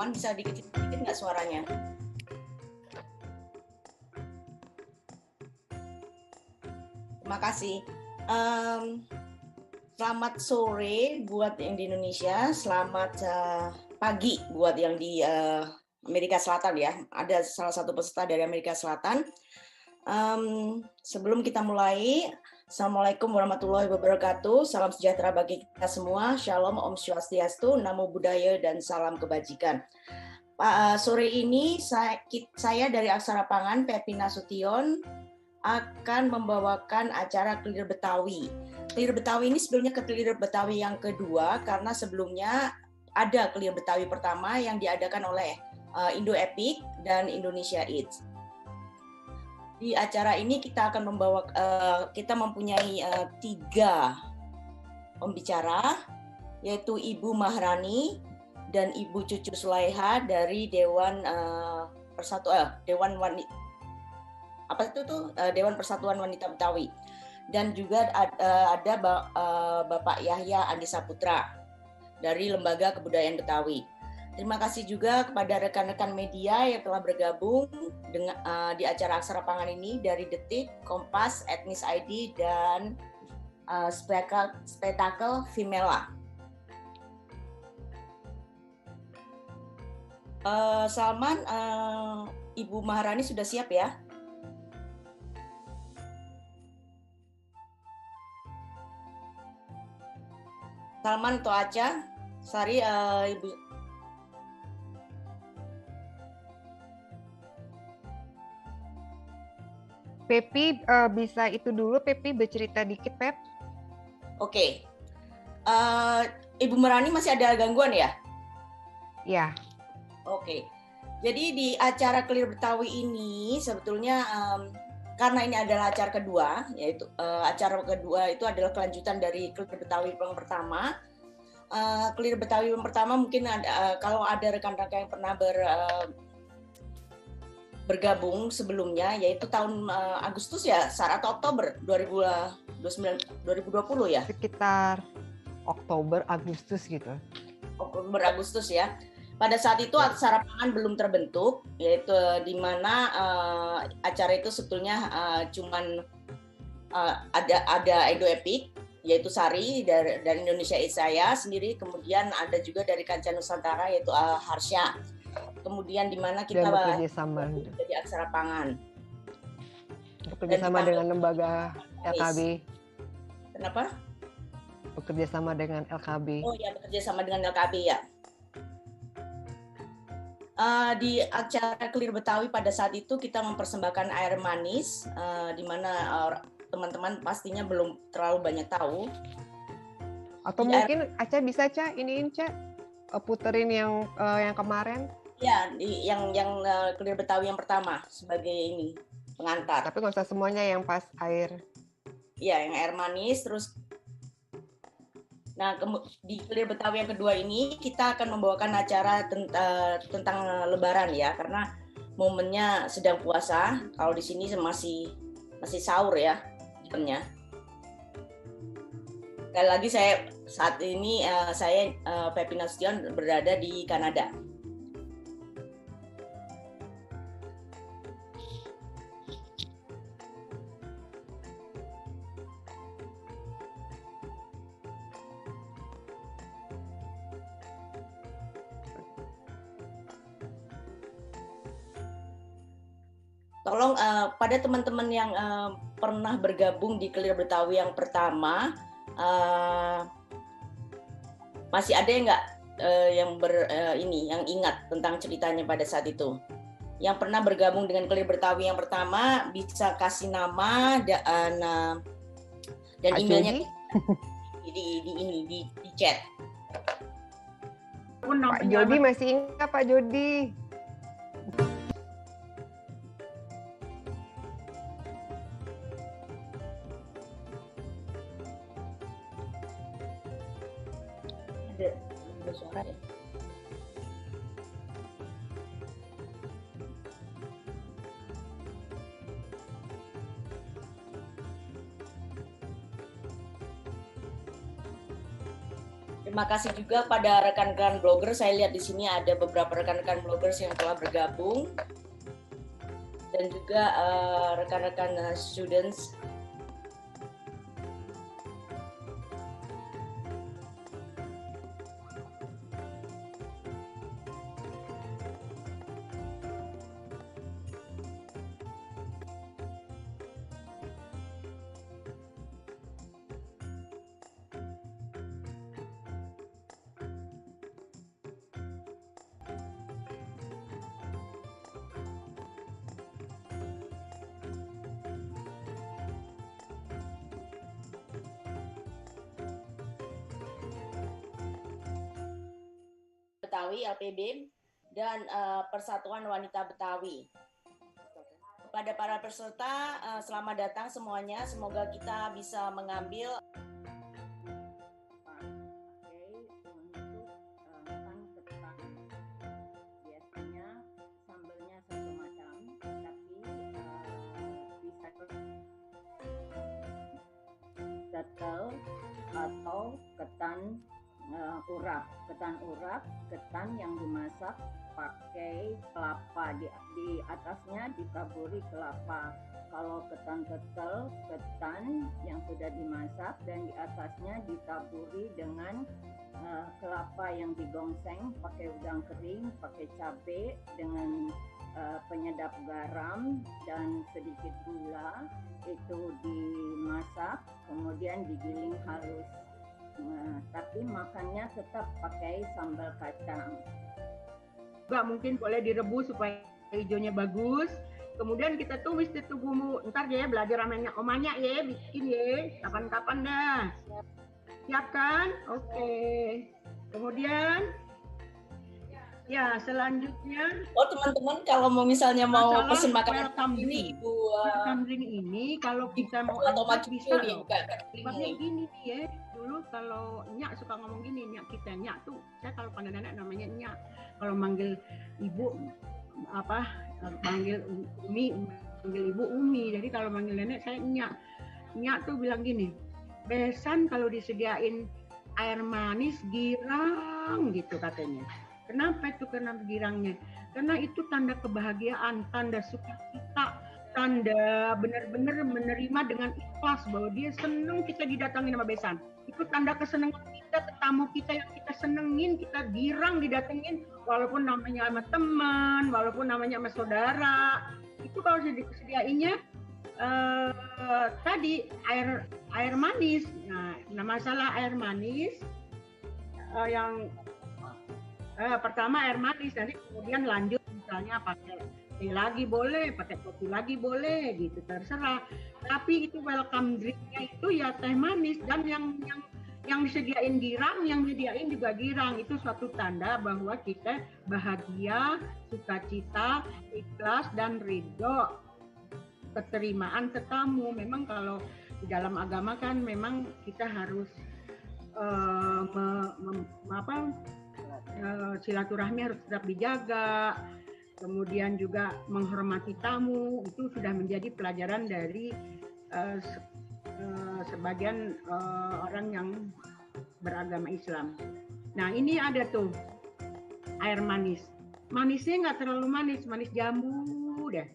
Salman bisa dikit nggak suaranya? Terima kasih. Selamat sore buat yang di Indonesia, selamat pagi buat yang di Amerika Selatan ya. Ada salah satu peserta dari Amerika Selatan. Sebelum kita mulai, Assalamualaikum warahmatullahi wabarakatuh. Salam sejahtera bagi kita semua. Shalom, Om Swastiastu, Namo Buddhaya, dan salam kebajikan. Sore ini saya dari Aksara Pangan, Pepi Nasution, akan membawakan acara Clear Betawi. Clear Betawi ini sebenarnya Clear Betawi yang kedua, karena sebelumnya ada Clear Betawi pertama yang diadakan oleh Indo Epic dan Indonesia Eats. Di acara ini kita akan kita mempunyai 3 pembicara, yaitu Ibu Mahrani dan Ibu Cucu Sulaiha dari Dewan Dewan Persatuan Wanita Betawi, dan juga ada Bapak Yahya Andi Saputra dari Lembaga Kebudayaan Betawi. Terima kasih juga kepada rekan-rekan media yang telah bergabung di acara Aksara Pangan ini dari Detik, Kompas, Etnis ID, dan Spektakel Vimela. Salman, Ibu Maharani sudah siap ya? Salman atau Aca? Sari, Ibu. Pepi bisa itu dulu, Pepi bercerita dikit, Pep. Oke. Ibu Maharani masih ada gangguan ya? Ya. Oke. Jadi di acara Clear Betawi ini sebetulnya karena ini adalah acara kedua, yaitu acara kedua itu adalah kelanjutan dari Clear Betawi yang pertama. Clear Betawi yang pertama mungkin kalau ada rekan-rekan yang pernah bergabung sebelumnya, yaitu tahun Agustus ya, atau Oktober 2020 ya? Sekitar Oktober, Agustus gitu. Oktober, Agustus ya. Pada saat itu Aksara Pangan belum terbentuk, yaitu di mana acara itu sebetulnya cuman ada Indo Epic, yaitu Sari dari Indonesia saya sendiri, kemudian ada juga dari Kancah Nusantara yaitu Harsha. Kemudian di mana kita jadi Aksara Pangan. Bekerja sama dengan lembaga LKB. Kenapa? Bekerja sama dengan LKB. Oh ya, bekerja sama dengan LKB ya. Di acara Clear Betawi pada saat itu kita mempersembahkan air manis, di mana teman-teman pastinya belum terlalu banyak tahu. Atau mungkin Aca bisa iniin puterin yang kemarin. Ya, yang Clear Betawi yang pertama sebagai ini pengantar. Tapi nggak usah semuanya yang pas air. Iya, yang air manis terus. Nah, di Clear Betawi yang kedua ini kita akan membawakan acara tentang Lebaran ya, karena momennya sedang puasa. Kalau di sini masih sahur ya jamnya. Sekali lagi saat ini saya Pepi Nasution berada di Kanada. Tolong pada teman-teman yang pernah bergabung di Clear Betawi yang pertama, masih ada nggak yang ingat tentang ceritanya pada saat itu? Yang pernah bergabung dengan Clear Betawi yang pertama bisa kasih nama dan emailnya di chat. Pak Jody masih ingat Pak Jody? Ada suara ya? Terima kasih juga pada rekan-rekan blogger. Saya lihat di sini ada beberapa rekan-rekan bloggers yang telah bergabung dan juga rekan-rekan students. Betawi LPB dan Persatuan Wanita Betawi. Kepada para peserta, selamat datang semuanya. Semoga kita bisa mengambil biasanya sambelnya satu macam, tapi bisa ketel atau ketan urap. Ketan yang dimasak pakai kelapa, di atasnya ditaburi kelapa. Kalau ketan ketel, ketan yang sudah dimasak dan di atasnya ditaburi dengan kelapa yang digongseng pakai udang kering, pakai cabai dengan penyedap garam dan sedikit gula. Itu dimasak, kemudian digiling halus. Nah, tapi makannya tetap pakai sambal kacang. Juga mungkin boleh direbus supaya hijaunya bagus. Kemudian kita tumis itu bumbu. Ntar ya belajar ramenya omanya ya, bikin ya. Kapan-kapan dah. Siap kan? Oke. Kemudian ya selanjutnya. Oh teman-teman kalau mau misalnya mau pesen makanan ini Ibu welcome drink ini kalau kita mau angkat bisa nih, pakai gini nih ya. Dulu kalau Nyak suka ngomong gini, Nyak tuh, saya kalau panggil nenek namanya Nyak, kalau manggil ibu apa, panggil Umi, manggil ibu Umi, jadi kalau manggil nenek saya Nyak tuh bilang gini, besan kalau disediain air manis girang gitu katanya. Kenapa itu kenapa girangnya? Karena itu tanda kebahagiaan, tanda sukacita, tanda benar-benar menerima dengan ikhlas bahwa dia senang kita didatangin sama besan. Itu tanda kesenangan kita, tamu kita yang kita senengin, kita girang didatengin, walaupun namanya sama teman, walaupun namanya sama saudara. Itu kalau disediainnya tadi air manis. Nah masalah air manis yang pertama air manis, nanti kemudian lanjut misalnya pakai teh lagi boleh, pakai kopi lagi boleh, gitu terserah. Tapi itu welcome drinknya itu ya teh manis dan yang disediain girang, yang disediain juga girang. Itu suatu tanda bahwa kita bahagia, sukacita, ikhlas dan ridho, keterimaan tetamu. Memang kalau di dalam agama kan memang kita harus silaturahmi harus tetap dijaga, kemudian juga menghormati tamu. Itu sudah menjadi pelajaran dari sebagian orang yang beragama Islam. Nah ini ada tuh air manis, manisnya nggak terlalu manis, manis jambu deh.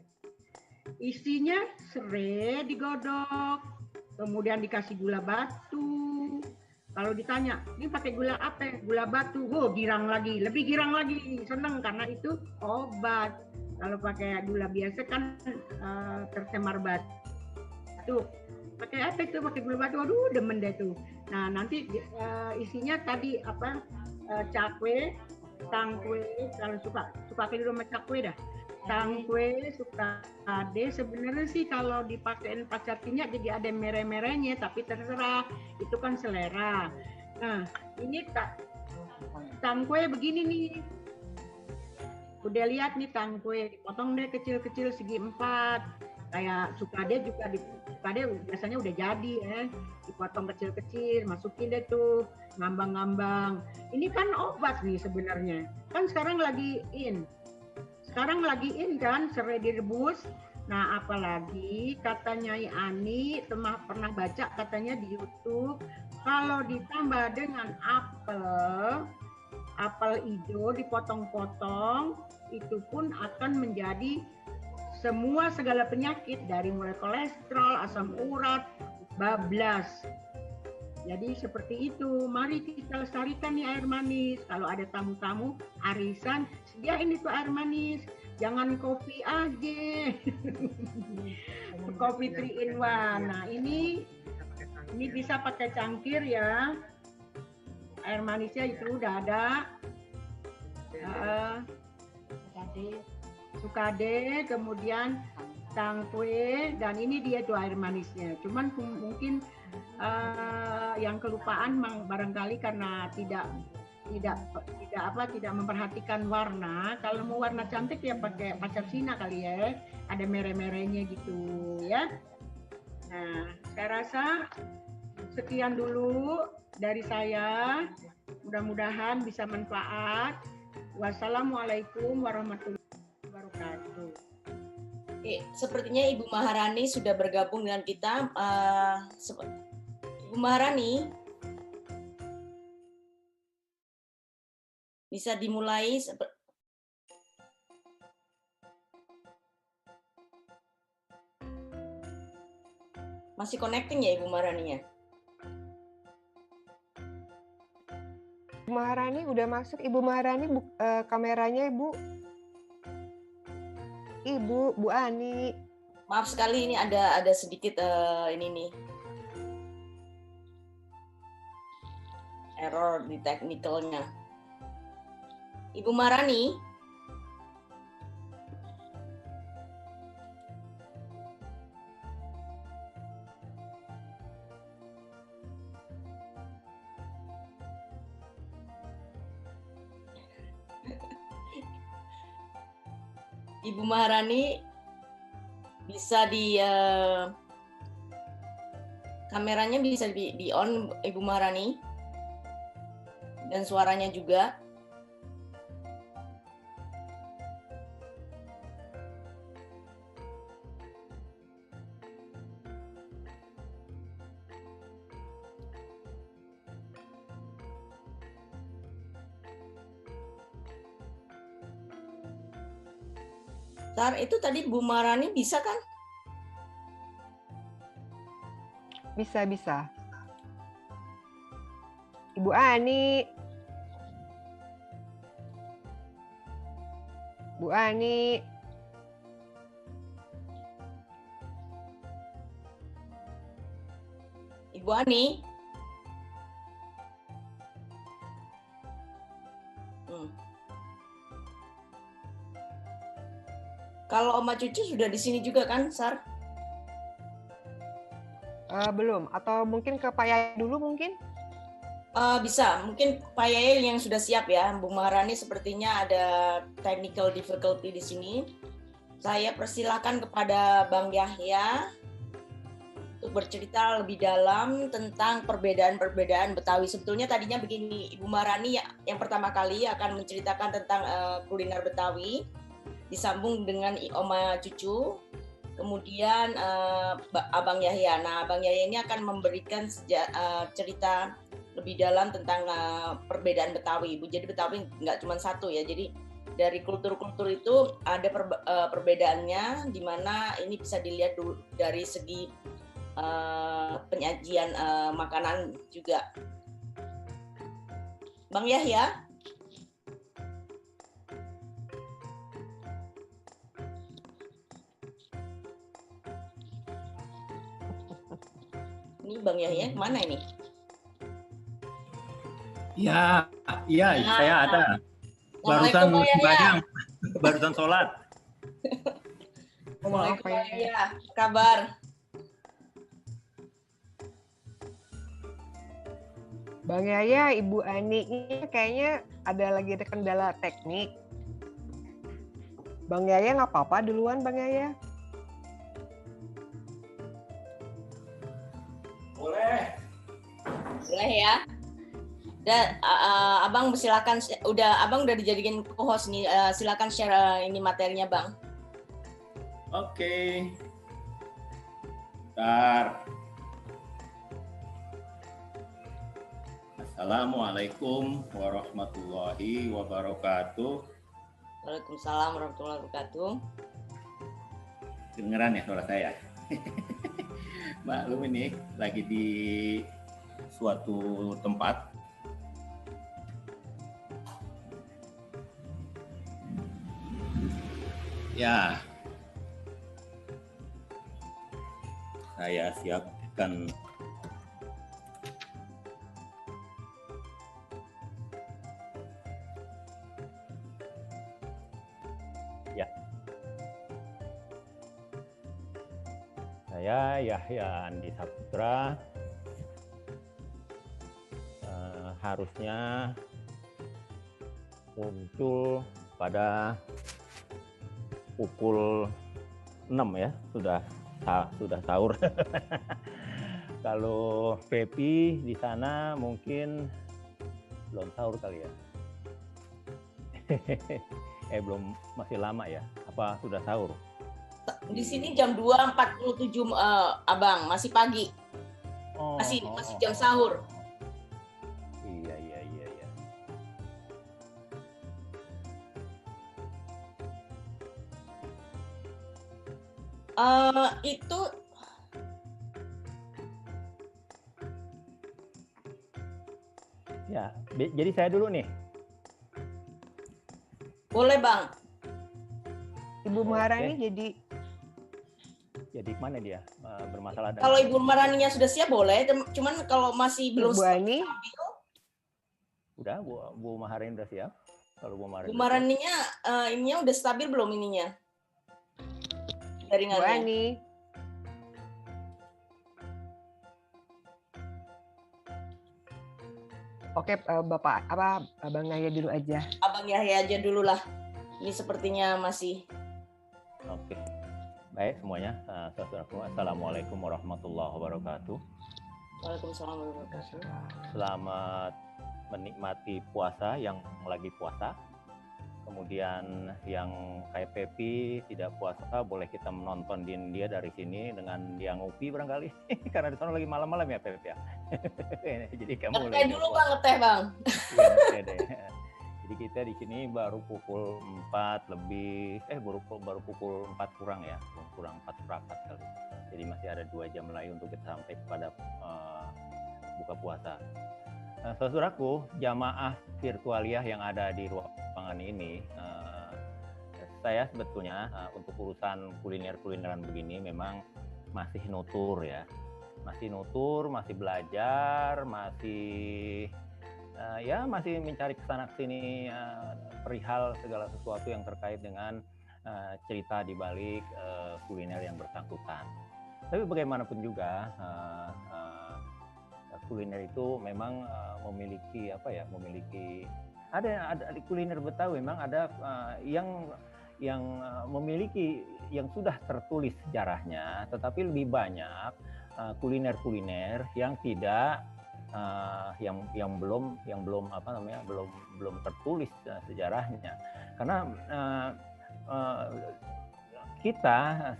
Isinya serai digodok, kemudian dikasih gula batu. Kalau ditanya, ini pakai gula apa? Gula batu. Oh, girang lagi, lebih girang lagi. Seneng karena itu obat. Kalau pakai gula biasa kan tercemar batu. Pakai apa itu? Pakai gula batu. Aduh, demen deh tuh. Nah, nanti isinya tadi apa? Cakwe, tangkwe. Kalau suka di rumah cakwe dah. Tangkwe, sukade, sebenarnya sih kalau dipakein pacar tinyak jadi ada merah-merahnya, tapi terserah, itu kan selera. Nah, ini tangkwe begini nih, udah lihat nih tangkwe, dipotong deh kecil-kecil segi 4, kayak sukade juga sukade biasanya udah jadi ya, dipotong kecil-kecil, masukin deh tuh, ngambang-ngambang. Ini kan obat nih sebenarnya, kan sekarang lagi in kan serai direbus. Nah apalagi kata Nyai Ani pernah baca katanya di YouTube Kalau ditambah dengan apel hijau dipotong-potong, itu pun akan menjadi segala penyakit dari mulai kolesterol, asam urat, bablas. Jadi seperti itu. Mari kita lestarikan nih air manis. Kalau ada tamu-tamu arisan, sediain itu air manis. Jangan kopi aja. Kopi 3 in 1. Nah, ini bisa pakai cangkir ya. Air manisnya itu udah ada. Sukade, kemudian tangkwe, dan ini dia tuh air manisnya. Cuman mungkin yang kelupaan barangkali karena tidak memperhatikan warna. Kalau mau warna cantik ya pakai pacar Cina kali ya, ada merah-merahnya gitu ya. Nah, saya rasa sekian dulu dari saya. Mudah-mudahan bisa manfaat. Wassalamualaikum warahmatullahi wabarakatuh. Sepertinya Ibu Maharani sudah bergabung dengan kita. Ibu Maharani, bisa dimulai. Masih connecting ya Ibu Maharani ya? Ibu Maharani udah masuk. Ibu Maharani kameranya Ibu. Ibu, Bu Ani. Maaf sekali ini ada sedikit ini nih. Error di teknikalnya. Ibu Maharani. Ibu Maharani bisa kameranya bisa di on Ibu Maharani dan suaranya juga. Itu tadi Bu Maharani bisa kan? Bisa. Ibu Ani. Bu Ani. Ibu Ani. Kalau Oma Cucu sudah di sini juga kan, Sar? Belum. Atau mungkin ke Pak Yaya dulu mungkin? Bisa. Mungkin Pak Yaya yang sudah siap ya. Bu Maharani sepertinya ada technical difficulty di sini. Saya persilakan kepada Bang Yahya untuk bercerita lebih dalam tentang perbedaan-perbedaan Betawi. Sebetulnya tadinya begini, Ibu Maharani yang pertama kali akan menceritakan tentang kuliner Betawi. Disambung dengan Oma Cucu, kemudian Abang Yahya. Nah, Abang Yahya ini akan memberikan cerita lebih dalam tentang perbedaan Betawi. Jadi Betawi nggak cuma satu ya. Jadi dari kultur-kultur itu ada perbedaannya, di mana ini bisa dilihat dari segi penyajian makanan juga. Bang Yahya. Ini Bang Yahya kemana ini? Ya, saya ada. Barusan sembahyang, barusan sholat. Assalamualaikum Bang Yahya, kabar? Bang Yahya, Ibu Ani ini kayaknya ada kendala teknik. Bang Yahya nggak apa-apa duluan, Bang Yahya. Boleh ya. Abang silakan. Abang udah dijadikan co-host nih. Silakan share ini materinya, Bang. Oke. Bentar. Assalamualaikum warahmatullahi wabarakatuh. Waalaikumsalam warahmatullahi wabarakatuh. Kedengeran ya suara saya? Maklum ini lagi di suatu tempat. Ya, saya siapkan ya. Saya Yahya Andi Saputra. Harusnya muncul pada pukul 6 ya, sudah sahur. Kalau Pepi di sana mungkin belum sahur kali ya. Belum, masih lama ya. Apa sudah sahur? Di sini jam 2.47 Abang, masih pagi. Masih jam sahur. Iya. Itu ya, jadi saya dulu nih. boleh Bang. Ibu Maharani Jadi mana dia bermasalah? Kalau Ibu Maharaninya sudah siap boleh, cuman kalau masih belum Ibu Ani. Udah, Bu Maharani udah siap. Kalau Bu Maharani. Bu Maharaninya ininya udah stabil belum ininya? Bu Jaringannya. Ani. Oke, Bapak, Abang Yahya dulu aja. Abang Yahya aja dulu lah. Ini sepertinya masih. Oke. Baik semuanya. Assalamualaikum warahmatullahi wabarakatuh. Waalaikumsalam warahmatullahi wabarakatuh. Selamat menikmati puasa yang lagi puasa. Kemudian yang kayak Pepi tidak puasa, boleh kita menonton dia dari sini dengan dia ngopi barangkali. Karena di sana lagi malam-malam ya Pepi ya. Jadi kamu Ngeteh dulu Bang, ngeteh Bang. Iya, ngeteh deh. Jadi kita di sini baru pukul 4 lebih, baru pukul 4 kurang ya, kurang 4 seperempat kali. Jadi masih ada 2 jam lagi untuk kita sampai kepada buka puasa. Saudaraku, jamaah virtualiah yang ada di ruangan ini, saya sebetulnya untuk urusan kuliner-kulineran begini memang masih nutur ya. Masih nutur, masih belajar, masih mencari kesana kesini perihal segala sesuatu yang terkait dengan cerita di balik kuliner yang bersangkutan. Tapi bagaimanapun juga kuliner itu memang memiliki ada di kuliner Betawi memang ada yang memiliki yang sudah tertulis sejarahnya, tetapi lebih banyak kuliner-kuliner yang tidak yang belum tertulis sejarahnya. Karena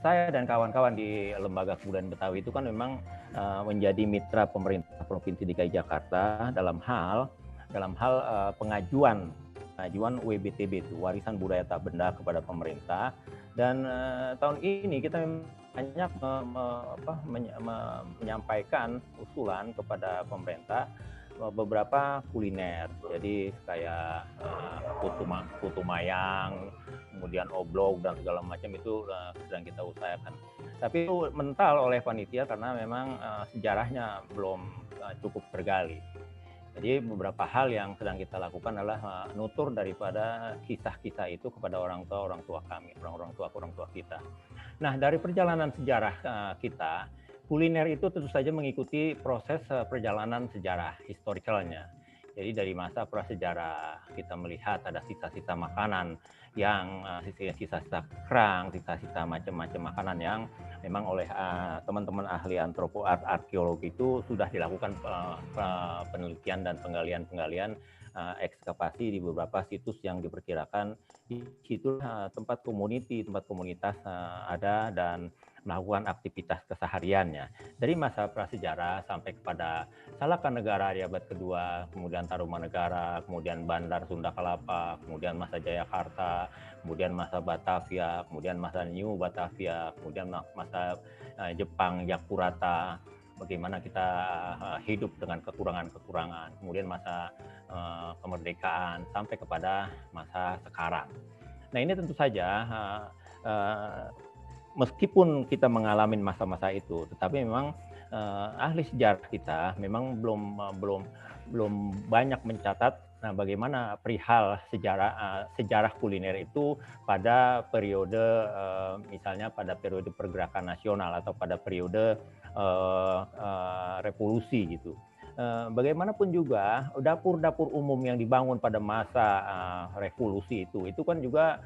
saya dan kawan-kawan di Lembaga Kebudayaan Betawi itu kan memang menjadi mitra pemerintah Provinsi DKI Jakarta dalam hal pengajuan WBTB itu, Warisan Budaya Tak Benda, kepada pemerintah. Dan tahun ini kita banyak menyampaikan usulan kepada pemerintah beberapa kuliner. Jadi kayak putu mayang, kemudian oblong dan segala macam itu sedang kita usahakan. Tapi itu mental oleh panitia karena memang sejarahnya belum cukup tergali. Jadi beberapa hal yang sedang kita lakukan adalah nutur daripada kisah-kisah itu kepada orang tua kami, orang tua kita. Nah, dari perjalanan sejarah kita, kuliner itu tentu saja mengikuti proses perjalanan sejarah historicalnya. Jadi dari masa prasejarah kita melihat ada sisa-sisa makanan yang sisa-sisa kerang, sisa-sisa macam-macam makanan yang memang oleh teman-teman ahli arkeologi itu sudah dilakukan penelitian dan penggalian ekskavasi di beberapa situs yang diperkirakan di situ tempat komunitas ada, dan melakukan aktivitas kesehariannya. Dari masa prasejarah sampai kepada Salakanegara di abad kedua, kemudian Tarumanegara, kemudian Bandar Sunda Kelapa, kemudian masa Jayakarta, kemudian masa Batavia, kemudian masa New Batavia, kemudian masa Jepang Yakurata, bagaimana kita hidup dengan kekurangan-kekurangan, kemudian masa kemerdekaan sampai kepada masa sekarang. Nah, ini tentu saja meskipun kita mengalami masa-masa itu, tetapi memang ahli sejarah kita memang belum banyak mencatat bagaimana perihal sejarah kuliner itu pada periode misalnya pada periode pergerakan nasional atau pada periode revolusi gitu. Bagaimanapun juga dapur-dapur umum yang dibangun pada masa revolusi itu kan juga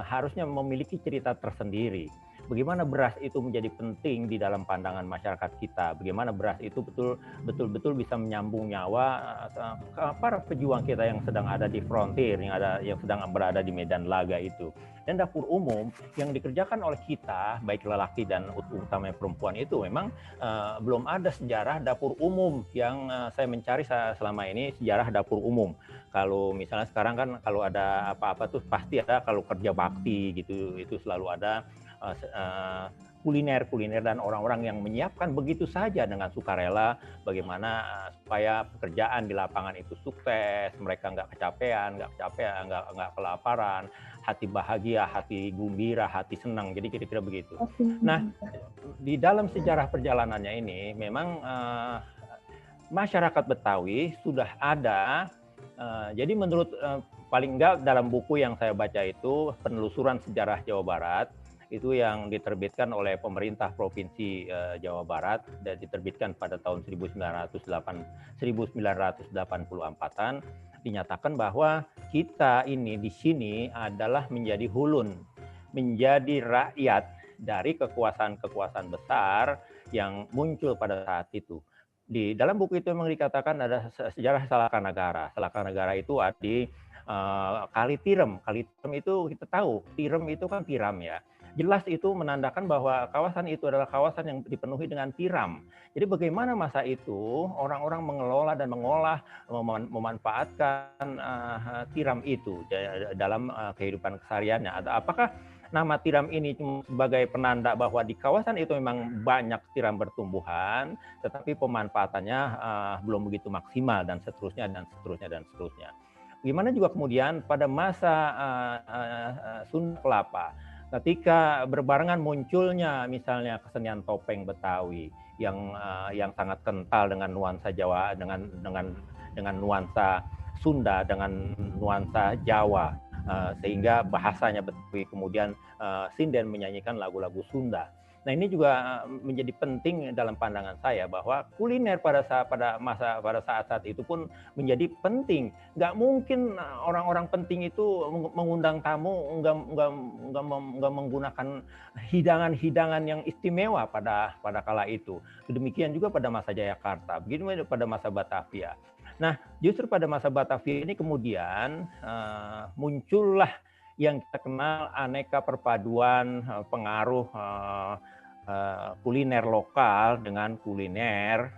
harusnya memiliki cerita tersendiri. Bagaimana beras itu menjadi penting di dalam pandangan masyarakat kita, bagaimana beras itu betul-betul bisa menyambung nyawa para pejuang kita yang sedang ada di frontier, yang sedang berada di medan laga itu. Dan dapur umum yang dikerjakan oleh kita, baik lelaki dan utamanya perempuan itu memang belum ada sejarah dapur umum yang saya mencari selama ini, sejarah dapur umum. Kalau misalnya sekarang kan kalau ada apa-apa tuh pasti ada, kalau kerja bakti gitu, itu selalu ada kuliner dan orang-orang yang menyiapkan begitu saja dengan sukarela bagaimana supaya pekerjaan di lapangan itu sukses, mereka nggak kecapean, nggak kelaparan, hati bahagia, hati gembira, hati senang, jadi kira-kira begitu. Nah, di dalam sejarah perjalanannya ini memang masyarakat Betawi sudah ada, jadi menurut paling enggak dalam buku yang saya baca itu Penelusuran Sejarah Jawa Barat, itu yang diterbitkan oleh pemerintah Provinsi Jawa Barat dan diterbitkan pada tahun 1984-an, dinyatakan bahwa kita ini di sini adalah menjadi hulun, menjadi rakyat dari kekuasaan-kekuasaan besar yang muncul pada saat itu. Di dalam buku itu memang dikatakan ada sejarah Salakanegara. Salakanegara itu di Kali Tirem. Kali Tirem itu kita tahu, Tirem itu kan tiram ya. Jelas itu menandakan bahwa kawasan itu adalah kawasan yang dipenuhi dengan tiram. Jadi bagaimana masa itu orang-orang mengelola dan mengolah, memanfaatkan tiram itu dalam kehidupan kesehariannya. Apakah nama tiram ini cuma sebagai penanda bahwa di kawasan itu memang banyak tiram bertumbuhan, tetapi pemanfaatannya belum begitu maksimal dan seterusnya. Gimana juga kemudian pada masa Sunda Kelapa, ketika berbarengan munculnya misalnya kesenian topeng Betawi yang sangat kental dengan nuansa Jawa, dengan nuansa Sunda, dengan nuansa Jawa, sehingga bahasanya Betawi, kemudian sinden menyanyikan lagu-lagu Sunda. Nah, ini juga menjadi penting dalam pandangan saya bahwa kuliner pada saat itu pun menjadi penting. Nggak mungkin orang-orang penting itu mengundang tamu nggak menggunakan hidangan-hidangan yang istimewa pada kala itu. Demikian juga pada masa Jayakarta, begitu pada masa Batavia. Nah, justru pada masa Batavia ini kemudian muncullah yang kita kenal aneka perpaduan pengaruh kuliner lokal dengan kuliner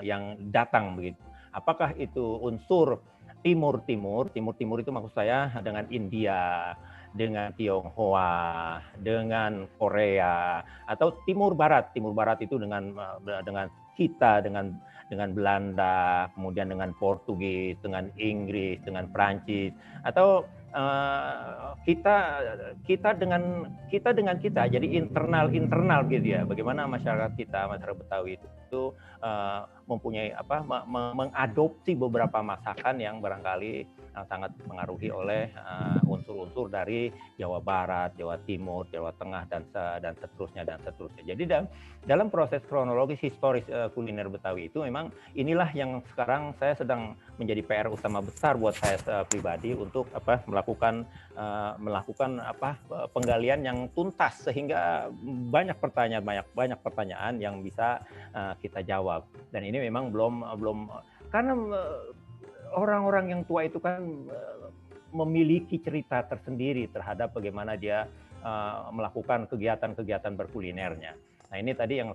yang datang begitu. Apakah itu unsur Timur itu maksud saya dengan India, dengan Tionghoa, dengan Korea, atau Timur Barat itu dengan kita, dengan Belanda, kemudian dengan Portugis, dengan Inggris, dengan Prancis, atau kita dengan kita, jadi internal gitu ya. Bagaimana masyarakat Betawi itu mempunyai mengadopsi beberapa masakan yang barangkali sangat dipengaruhi oleh unsur-unsur dari Jawa Barat, Jawa Timur, Jawa Tengah, dan seterusnya. Jadi dalam proses kronologis historis kuliner Betawi itu memang inilah yang sekarang saya sedang menjadi PR utama besar buat saya pribadi untuk melakukan penggalian yang tuntas sehingga banyak pertanyaan yang bisa kita jawab. Dan ini memang belum karena orang-orang yang tua itu kan memiliki cerita tersendiri terhadap bagaimana dia melakukan kegiatan-kegiatan berkulinernya. Nah, ini tadi yang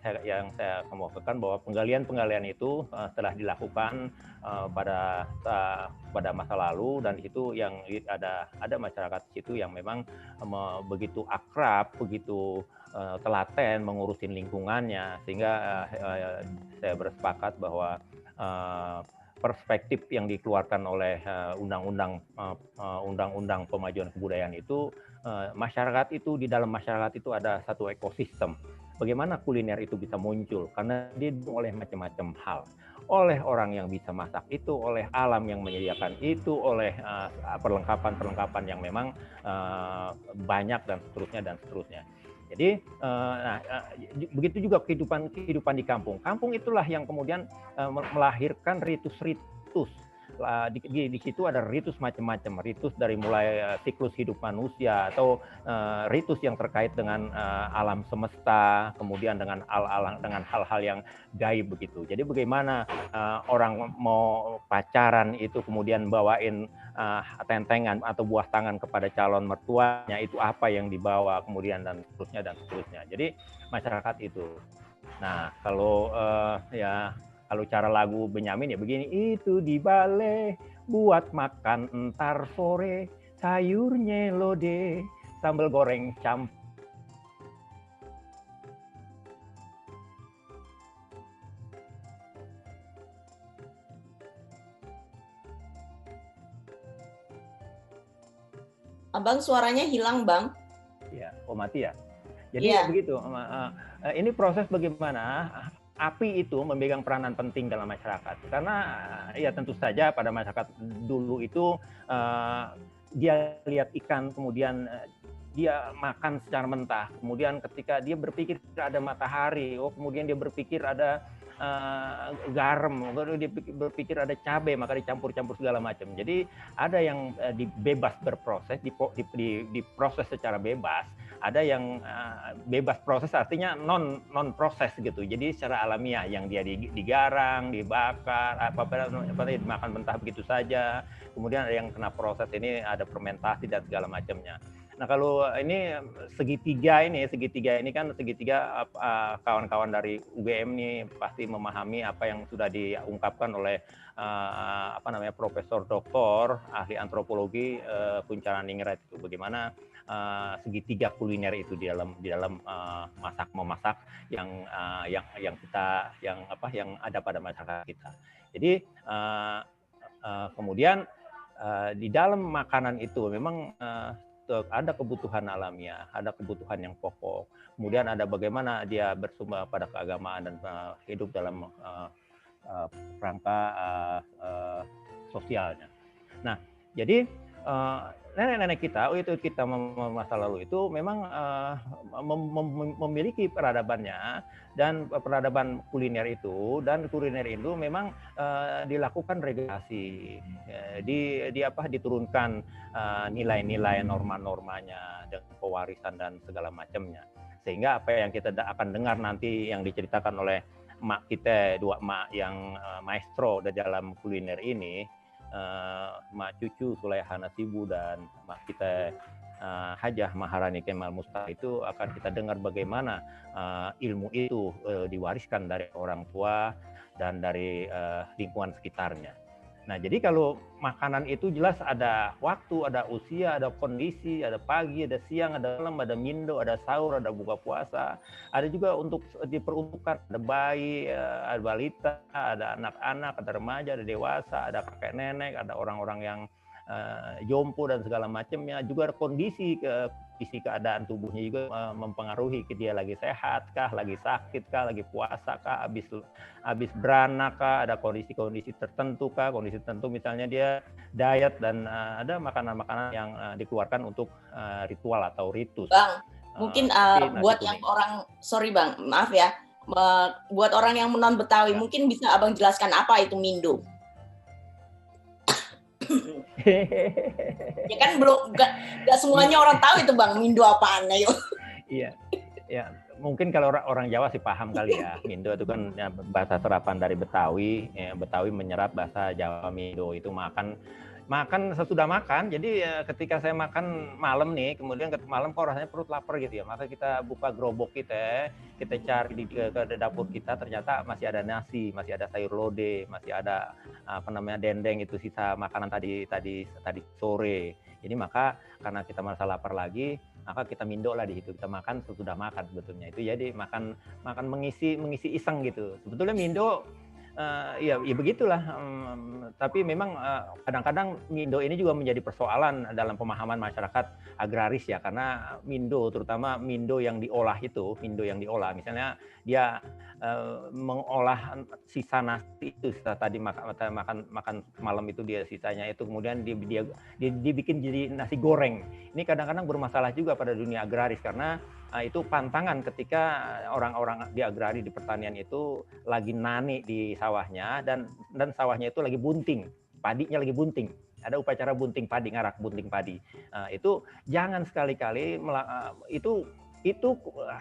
saya kemukakan bahwa penggalian itu telah dilakukan pada masa lalu, dan itu yang ada masyarakat di situ yang memang begitu akrab, begitu telaten mengurusin lingkungannya, sehingga saya bersepakat bahwa perspektif yang dikeluarkan oleh undang-undang pemajuan kebudayaan itu, masyarakat itu, di dalam masyarakat itu ada satu ekosistem. Bagaimana kuliner itu bisa muncul? Karena didukung oleh macam-macam hal. Oleh orang yang bisa masak itu, oleh alam yang menyediakan itu, oleh perlengkapan-perlengkapan yang memang banyak, dan seterusnya. Jadi, begitu juga kehidupan di kampung. Kampung itulah yang kemudian melahirkan ritus-ritus. Di situ ada ritus macam-macam, ritus dari mulai siklus hidup manusia, atau ritus yang terkait dengan alam semesta, kemudian dengan hal-hal yang gaib begitu. Jadi bagaimana orang mau pacaran itu kemudian bawain tentengan atau buah tangan kepada calon mertuanya, itu apa yang dibawa kemudian, dan seterusnya. Jadi masyarakat itu. Nah, kalau cara lagu Benyamin ya begini, itu di balai buat makan entar sore, sayurnya lode, sambal goreng campur. Abang suaranya hilang, Bang. Ya, mati ya. Jadi begitu. Ini proses bagaimana api itu memegang peranan penting dalam masyarakat, karena ya tentu saja pada masyarakat dulu itu dia lihat ikan, kemudian dia makan secara mentah, kemudian ketika dia berpikir ada matahari, kemudian dia berpikir ada garam, dia berpikir ada cabai, maka dicampur-campur segala macam. Jadi ada yang bebas berproses, diproses secara bebas, ada yang bebas proses, artinya non proses gitu. Jadi secara alamiah, yang dia digarang, dibakar, apa dimakan mentah begitu saja. Kemudian ada yang kena proses, ini ada fermentasi dan segala macamnya. Nah, kalau ini segitiga ini kan kawan-kawan dari UGM ini pasti memahami apa yang sudah diungkapkan oleh Profesor Doktor ahli antropologi Puncaraningrat itu, bagaimana segitiga kuliner itu di dalam memasak yang ada pada masyarakat kita. Jadi kemudian di dalam makanan itu memang ada kebutuhan alamiah, ada kebutuhan yang pokok. Kemudian ada bagaimana dia bersumber pada keagamaan dan hidup dalam rangka sosialnya. Nah, jadi nenek-nenek kita masa lalu itu memang memiliki peradabannya, dan peradaban kuliner itu, memang dilakukan regenerasi, diturunkan nilai-nilai norma-normanya dan pewarisan dan segala macamnya, sehingga apa yang kita akan dengar nanti yang diceritakan oleh emak kita, dua emak yang maestro di dalam kuliner ini, Mak Cucu Sulaiha Nasibu dan Mak kita Hajah Maharani Kemal Mustafa, itu akan kita dengar bagaimana ilmu itu diwariskan dari orang tua dan dari lingkungan sekitarnya. Nah, jadi kalau makanan itu jelas ada waktu, ada usia, ada kondisi, ada pagi, ada siang, ada malam, ada mindo, ada sahur, ada buka puasa. Ada juga untuk diperuntukkan, ada bayi, ada balita, ada anak-anak, ada remaja, ada dewasa, ada kakek nenek, ada orang-orang yang jompo dan segala macamnya. Juga ada kondisi keadaan tubuhnya juga mempengaruhi, dia lagi sehat kah, lagi sakit kah, lagi puasa kah, habis beranak kah, ada kondisi-kondisi tertentu kah, kondisi tertentu misalnya dia diet, dan ada makanan-makanan yang dikeluarkan untuk ritual atau ritus. Bang, mungkin buat yang orang, sorry Bang, maaf ya, buat orang yang non Betawi, mungkin bisa Abang jelaskan apa itu mindo? Ya kan nggak semuanya orang tahu itu Bang, mindo apaan ya? Iya, ya mungkin kalau orang Jawa sih paham kali ya. Mindo itu kan bahasa serapan dari Betawi. Betawi menyerap bahasa Jawa. Mindo itu makan makan sesudah makan. Jadi ketika saya makan malam nih, kemudian malam kok rasanya perut lapar gitu ya, maka kita buka gerobak kita, kita cari ke dapur kita, ternyata masih ada nasi, masih ada sayur lodeh, masih ada dendeng, itu sisa makanan tadi sore. Jadi maka karena kita merasa lapar lagi, maka kita mindo lah di situ, kita makan sesudah makan sebetulnya. Itu jadi makan mengisi iseng gitu. Sebetulnya mindo ya begitulah. Tapi memang kadang-kadang mindo ini juga menjadi persoalan dalam pemahaman masyarakat agraris ya, karena mindo, terutama mindo yang diolah, misalnya dia mengolah sisa nasi itu, sisa tadi makan malam itu, dia sisanya itu kemudian dia dibikin jadi nasi goreng. Ini kadang-kadang bermasalah juga pada dunia agraris, karena itu pantangan ketika orang-orang di agrari, di pertanian itu lagi nani di sawahnya, dan sawahnya itu lagi bunting, padinya lagi bunting. Ada upacara bunting padi, ngarak bunting padi. Itu jangan sekali-kali itu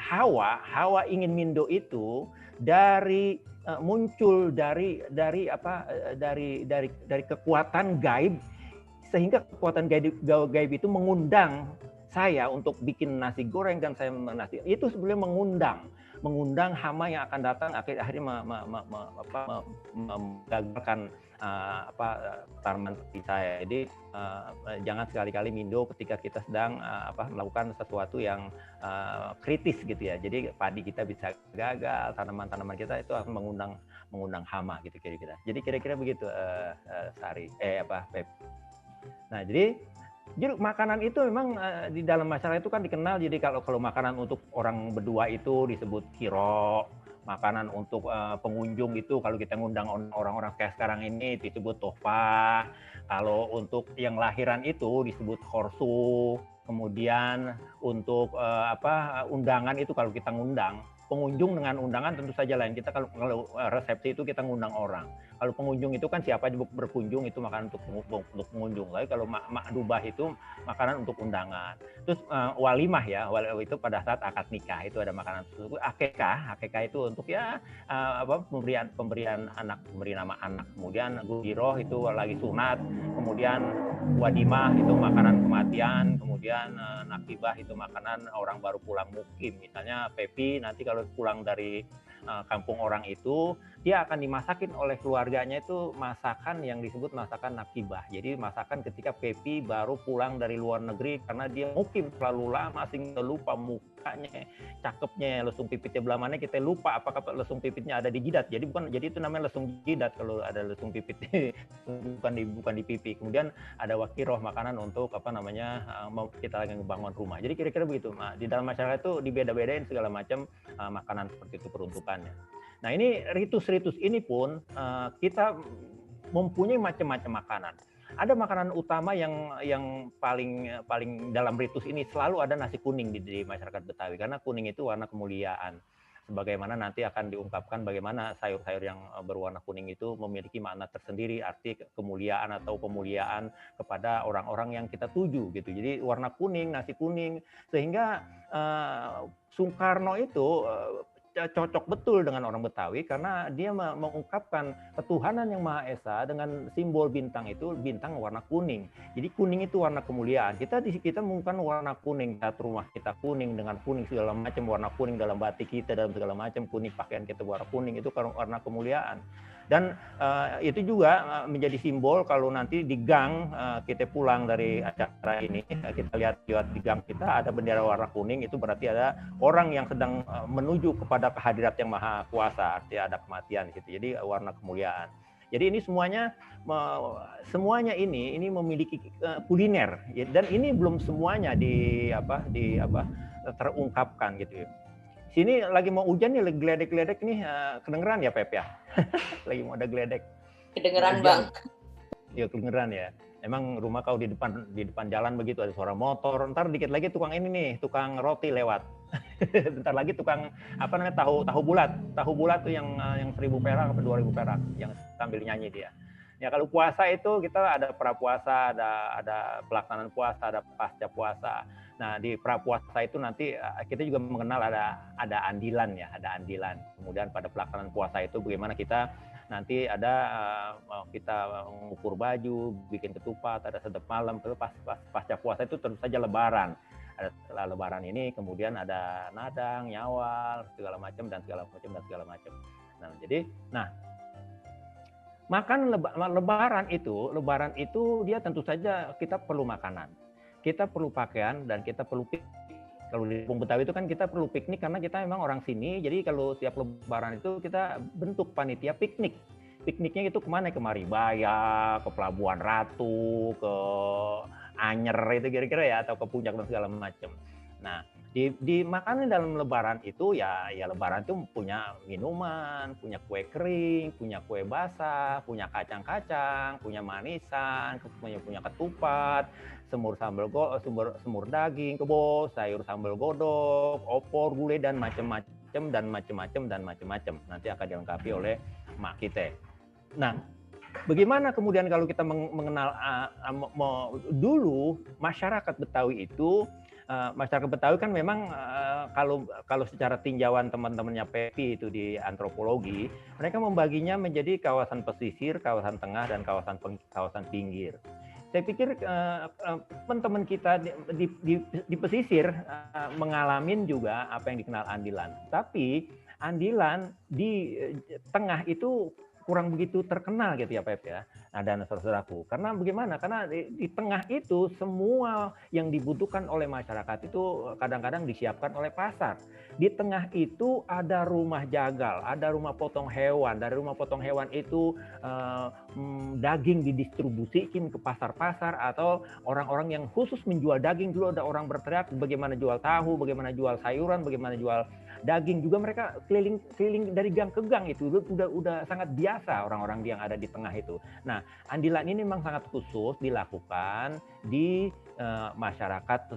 hawa ingin mindo itu muncul dari kekuatan gaib, sehingga kekuatan gaib itu mengundang saya untuk bikin nasi goreng, dan saya itu sebenarnya mengundang hama yang akan datang, akhirnya menggagalkan tanaman seperti saya. Jadi jangan sekali-kali mindo ketika kita sedang melakukan sesuatu yang kritis gitu ya. Jadi padi kita bisa gagal, tanaman-tanaman kita itu akan mengundang hama gitu kira-kira. Jadi kira-kira begitu, Sari, Pep. Nah, jadi makanan itu memang di dalam masyarakat itu kan dikenal. Jadi kalau makanan untuk orang berdua itu disebut hiro, makanan untuk pengunjung itu kalau kita ngundang orang-orang kayak sekarang ini disebut tofa, kalau untuk yang lahiran itu disebut khorsu, kemudian untuk undangan itu kalau kita ngundang pengunjung dengan undangan tentu saja lain. Kita kalau resepsi itu kita ngundang orang. Kalau pengunjung itu kan siapa aja berkunjung, itu makanan untuk pengunjung. Lalu kalau makdubah itu makanan untuk undangan. Terus walimah ya, itu pada saat akad nikah itu ada makanan tersebut. Akekah itu untuk pemberian anak, memberi nama anak. Kemudian gudiroh itu lagi sunat. Kemudian wadimah itu makanan kematian. Kemudian nakibah itu makanan orang baru pulang mukim. Misalnya Pepi nanti kalau pulang dari kampung orang itu, dia akan dimasakin oleh keluarganya itu masakan yang disebut masakan nakibah. Jadi masakan ketika Pepi baru pulang dari luar negeri, karena dia mukim terlalu lama sehingga lupa mukanya, cakepnya, lesung pipitnya belah mana, kita lupa apakah lesung pipitnya ada di jidat. Jadi itu namanya lesung jidat kalau ada lesung pipit bukan di pipi. Kemudian ada wakiroh, makanan untuk kita lagi ngebangun rumah. Jadi kira-kira begitu. Nah, di dalam masyarakat itu dibeda-bedain segala macam makanan seperti itu peruntukannya. Nah, ini ritus-ritus ini pun kita mempunyai macam-macam makanan. Ada makanan utama yang paling dalam ritus ini selalu ada nasi kuning di masyarakat Betawi, karena kuning itu warna kemuliaan. Sebagaimana nanti akan diungkapkan bagaimana sayur-sayur yang berwarna kuning itu memiliki makna tersendiri, arti kemuliaan atau pemuliaan kepada orang-orang yang kita tuju gitu. Jadi warna kuning, nasi kuning, sehingga Soekarno itu cocok betul dengan orang Betawi karena dia mengungkapkan ketuhanan yang Maha Esa dengan simbol bintang itu, bintang warna kuning. Jadi kuning itu warna kemuliaan. Kita menggunakan warna kuning, cat rumah kita kuning dengan kuning segala macam, warna kuning dalam batik kita, dalam segala macam kuning, pakaian kita warna kuning, itu warna kemuliaan. Dan itu juga menjadi simbol kalau nanti di gang kita pulang dari acara ini, kita lihat di gang kita ada bendera warna kuning, itu berarti ada orang yang sedang menuju kepada kehadirat yang maha kuasa, artinya ada kematian gitu. Jadi warna kemuliaan. Jadi ini semuanya ini memiliki kuliner, dan ini belum semuanya terungkapkan gitu. Sini lagi mau hujan nih, geledek-geledek nih, kedengeran ya Pep ya? Lagi mau ada geledek. Kedengeran Bang. Ya kedengeran ya. Emang rumah kau di depan jalan begitu, ada suara motor. Ntar dikit lagi tukang ini nih, tukang roti lewat. Bentar lagi tukang tahu bulat. Tahu bulat tuh yang 1.000 perak atau 2.000 perak yang sambil nyanyi dia. Ya kalau puasa itu kita ada prapuasa, ada pelaksanaan puasa, ada pasca puasa. Nah di prapuasa itu nanti kita juga mengenal ada andilan ya, ada andilan. Kemudian pada pelaksanaan puasa itu bagaimana kita nanti ada kita mengukur baju, bikin ketupat, ada sedep malam, terus pasca puasa itu tentu saja Lebaran. Ada setelah Lebaran ini kemudian ada nadang, nyawal, segala macam. Nah, jadi, makan Lebaran itu dia tentu saja kita perlu makanan, kita perlu pakaian, dan kita perlu piknik. Kalau di Kampung Betawi itu kan kita perlu piknik karena kita memang orang sini. Jadi kalau tiap Lebaran itu kita bentuk panitia piknik. Pikniknya itu kemana? Ke Maribaya, ke Pelabuhan Ratu, ke Anyer itu kira-kira ya, atau ke Puncak dan segala macam. Nah, di makanan dalam Lebaran itu ya Lebaran itu punya minuman, punya kue kering, punya kue basah, punya kacang-kacang, punya manisan, punya ketupat, semur daging, kebo, sayur sambal godok, opor, gulai, dan macam-macam. Nanti akan dilengkapi oleh mak kita. Nah, bagaimana kemudian kalau kita mengenal dulu masyarakat Betawi itu? Masyarakat Betawi kan memang kalau secara tinjauan teman-temannya Pepi itu di antropologi, mereka membaginya menjadi kawasan pesisir, kawasan tengah, dan kawasan pinggir. Saya pikir teman-teman kita di pesisir mengalami juga apa yang dikenal andilan. Tapi andilan di tengah itu kurang begitu terkenal gitu ya Pep ya. Nah, dan saudaraku, karena bagaimana? Karena di tengah itu semua yang dibutuhkan oleh masyarakat itu kadang-kadang disiapkan oleh pasar. Di tengah itu ada rumah jagal, ada rumah potong hewan. Dari rumah potong hewan itu daging didistribusikan ke pasar-pasar, atau orang-orang yang khusus menjual daging. Dulu ada orang berteriak bagaimana jual tahu, bagaimana jual sayuran, bagaimana jual daging. Juga mereka keliling dari gang ke gang. Itu udah sangat biasa orang-orang yang ada di tengah itu. Nah, andilan ini memang sangat khusus dilakukan di masyarakat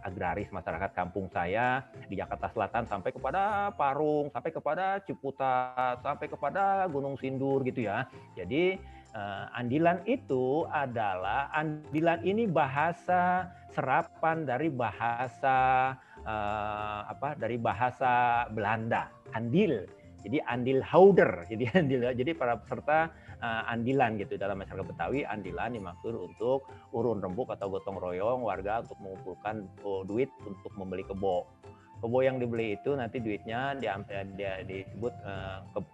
agraris, masyarakat kampung saya di Jakarta Selatan, sampai kepada Parung, sampai kepada Ciputat, sampai kepada Gunung Sindur gitu ya. Jadi andilan ini bahasa serapan dari bahasa Belanda, andil. Jadi andilhouder, jadi para peserta andilan gitu. Dalam masyarakat Betawi, andilan dimaksud untuk urun rembuk atau gotong royong warga untuk mengumpulkan duit untuk membeli kebo. Kebo yang dibeli itu nanti duitnya disebut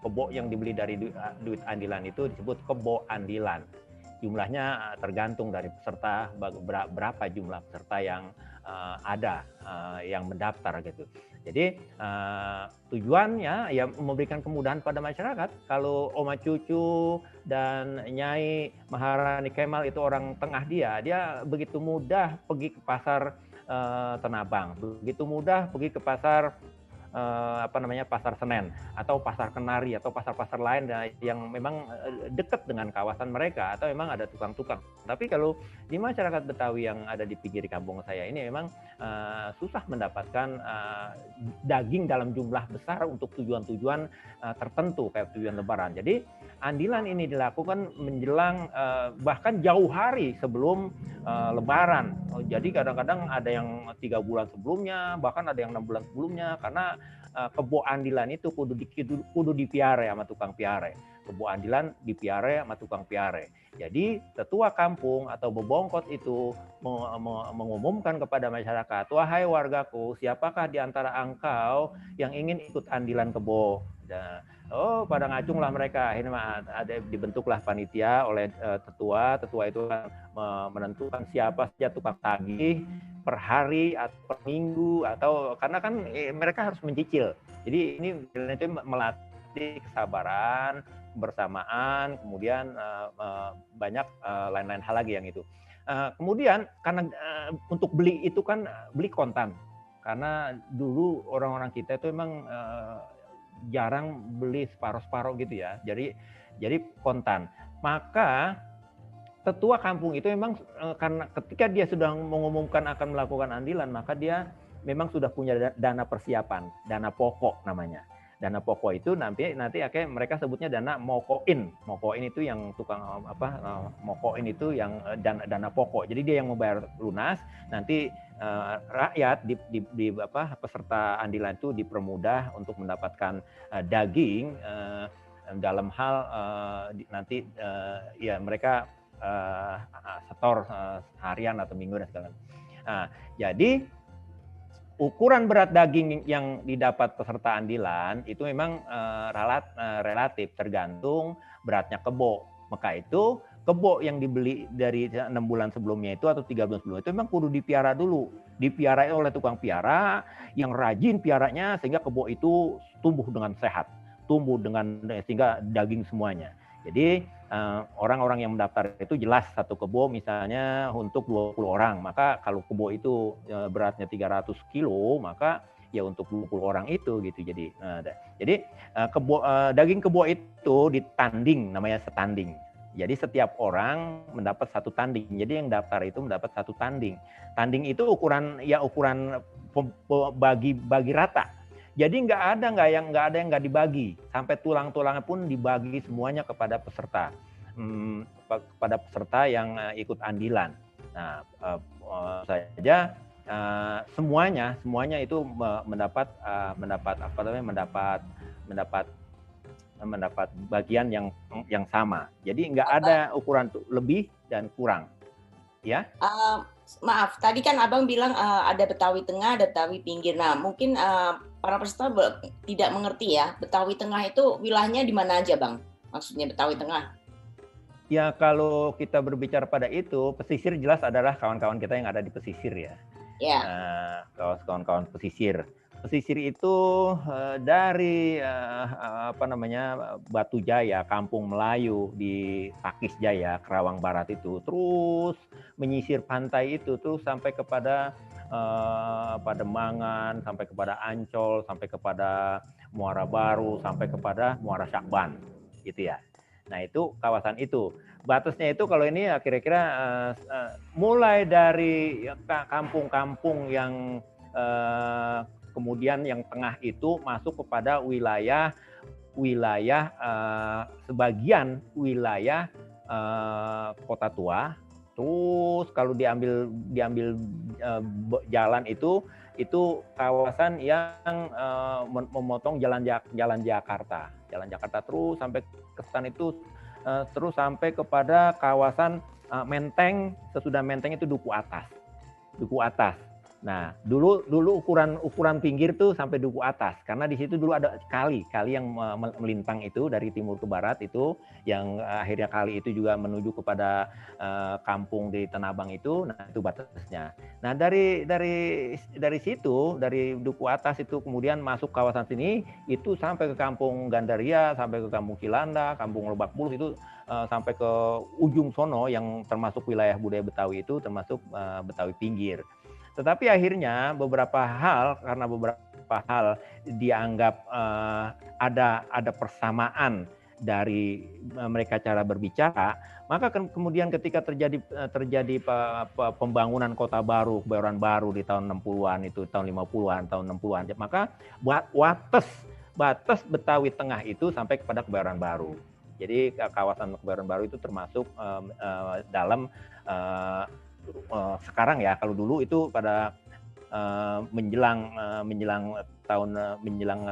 kebo yang dibeli dari duit andilan itu disebut kebo andilan. Jumlahnya tergantung dari peserta, berapa jumlah peserta yang ada yang mendaftar gitu. Jadi tujuannya ya memberikan kemudahan pada masyarakat. Kalau Oma Cucu dan Nyai Maharani Kemal itu orang tengah, dia begitu mudah pergi ke pasar Tanabang, begitu mudah pergi ke pasar Pasar Senen atau Pasar Kenari atau pasar-pasar lain yang memang dekat dengan kawasan mereka, atau memang ada tukang-tukang. Tapi kalau di masyarakat Betawi yang ada di pinggir kampung saya ini memang susah mendapatkan daging dalam jumlah besar untuk tujuan-tujuan tertentu kayak tujuan Lebaran. Jadi andilan ini dilakukan menjelang bahkan jauh hari sebelum Lebaran. Jadi kadang-kadang ada yang 3 bulan sebelumnya, bahkan ada yang 6 bulan sebelumnya, karena kebo andilan itu kudu dipiare sama tukang piare. Kebo andilan dipiare sama tukang piare. Jadi tetua kampung atau bebongkot itu mengumumkan kepada masyarakat, wahai wargaku, siapakah di antara engkau yang ingin ikut andilan kebo? Pada ngacunglah mereka. Akhirnya dibentuklah panitia oleh tetua. Tetua itu menentukan siapa saja tukang tagih per hari atau per minggu, atau karena kan mereka harus mencicil. Jadi ini melatih kesabaran, bersamaan, kemudian banyak lain-lain hal lagi yang itu. Kemudian karena untuk beli itu kan beli kontan, karena dulu orang-orang kita itu memang jarang beli separuh-separuh gitu ya, jadi kontan. Maka tetua kampung itu memang karena ketika dia sudah mengumumkan akan melakukan andilan, maka dia memang sudah punya dana persiapan, dana pokok namanya. Dana pokok itu nanti akhirnya mereka sebutnya dana mokoin. Mokoin itu yang tukang mokoin itu yang dana pokok. Jadi dia yang membayar lunas, nanti rakyat di peserta andilan itu dipermudah untuk mendapatkan daging dalam hal nanti ya mereka setor harian atau minggu dan segala. Nah, jadi ukuran berat daging yang didapat peserta andilan itu memang relatif tergantung beratnya kebo. Maka itu kebo yang dibeli dari 6 bulan sebelumnya itu atau 3 bulan sebelumnya itu memang kudu dipiara dulu. Dipiara oleh tukang piara yang rajin piaranya sehingga kebo itu tumbuh dengan sehat, tumbuh dengan sehingga daging semuanya. Jadi orang-orang yang mendaftar itu jelas satu kebo misalnya untuk 20 orang, maka kalau kebo itu beratnya 300 kilo, maka ya untuk 20 orang itu gitu. Jadi daging kebo itu ditanding, namanya setanding. Jadi setiap orang mendapat satu tanding. Jadi yang daftar itu mendapat satu tanding. Tanding itu ukuran bagi rata. Jadi nggak ada yang nggak dibagi, sampai tulang-tulangnya pun dibagi semuanya kepada peserta, kepada peserta yang ikut andilan. Nah, saja semuanya itu mendapat bagian yang sama. Jadi nggak ada ukuran lebih dan kurang, ya. Maaf, tadi kan Abang bilang ada Betawi Tengah, ada Betawi Pinggir. Nah, mungkin para peserta tidak mengerti ya, Betawi Tengah itu wilayahnya di mana aja, Bang? Maksudnya Betawi Tengah? Ya, kalau kita berbicara pada itu, pesisir jelas adalah kawan-kawan kita yang ada di pesisir ya. Ya. Kawan-kawan pesisir. Pesisir itu dari Batu Jaya, Kampung Melayu di Pakis Jaya, Kerawang Barat itu, terus menyisir pantai itu terus sampai kepada Pademangan, sampai kepada Ancol, sampai kepada Muara Baru, sampai kepada Muara Syakban, gitu ya. Nah itu kawasan itu. Batasnya itu kalau ini ya kira-kira mulai dari kampung-kampung yang kemudian yang tengah itu masuk kepada wilayah sebagian wilayah Kota Tua. Terus kalau diambil jalan itu kawasan yang memotong jalan Jakarta terus sampai ke sana itu terus sampai kepada kawasan Menteng. Sesudah Menteng itu Duku Atas. Nah, dulu ukuran pinggir tuh sampai Duku Atas, karena di situ dulu ada kali yang melintang itu dari timur ke barat itu, yang akhirnya kali itu juga menuju kepada kampung di Tanabang itu. Nah, itu batasnya. Nah, dari situ, dari Duku Atas itu kemudian masuk kawasan sini itu sampai ke Kampung Gandaria, sampai ke Kampung Cilanda, Kampung Lebak Bulus itu sampai ke ujung sono yang termasuk wilayah budaya Betawi itu termasuk Betawi Pinggir. Tetapi akhirnya karena beberapa hal dianggap ada persamaan dari mereka cara berbicara, maka kemudian ketika terjadi pembangunan kota baru, kebayoran baru di tahun 60-an itu, tahun 50-an, tahun 60-an, maka batas Betawi Tengah itu sampai kepada kebayoran baru. Jadi kawasan kebayoran baru itu termasuk dalam sekarang ya, kalau dulu itu pada menjelang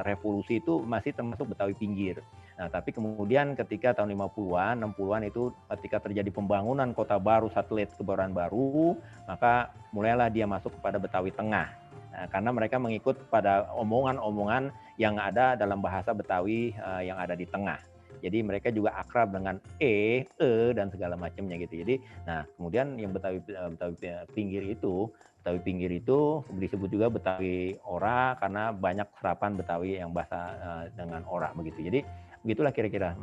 revolusi itu masih termasuk Betawi Pinggir. Nah, tapi kemudian ketika tahun 50-an, 60-an itu ketika terjadi pembangunan kota baru, satelit kebayoran baru, maka mulailah dia masuk kepada Betawi Tengah. Nah, karena mereka mengikut pada omongan-omongan yang ada dalam bahasa Betawi yang ada di tengah. Jadi mereka juga akrab dengan dan segala macamnya gitu. Jadi, nah kemudian yang Betawi Pinggir itu disebut juga Betawi Ora karena banyak serapan Betawi yang bahasa dengan Ora begitu. Jadi begitulah kira-kira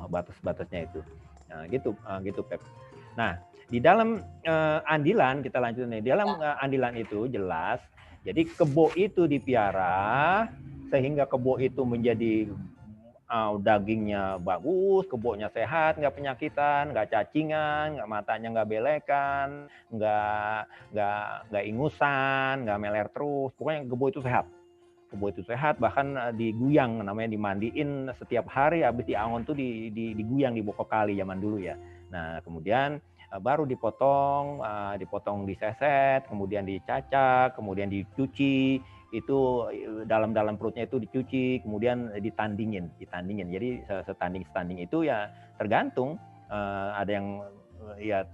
batas-batasnya itu. Nah, gitu Pep. Nah, di dalam andilan kita lanjut nih. Di dalam andilan itu jelas. Jadi kebo itu dipiara sehingga kebo itu menjadi dagingnya bagus, kebonya sehat, nggak penyakitan, nggak cacingan, nggak matanya nggak belekan, nggak ingusan, nggak meler terus. Pokoknya kebo itu sehat. Kebo itu sehat, bahkan diguyang, namanya dimandiin setiap hari, habis diangon tuh diguyang di bokok kali zaman dulu ya. Nah kemudian baru dipotong diseset, kemudian dicacak, kemudian dicuci. itu dalam perutnya itu dicuci, kemudian ditandingin. Jadi setanding itu ya tergantung, ada yang ya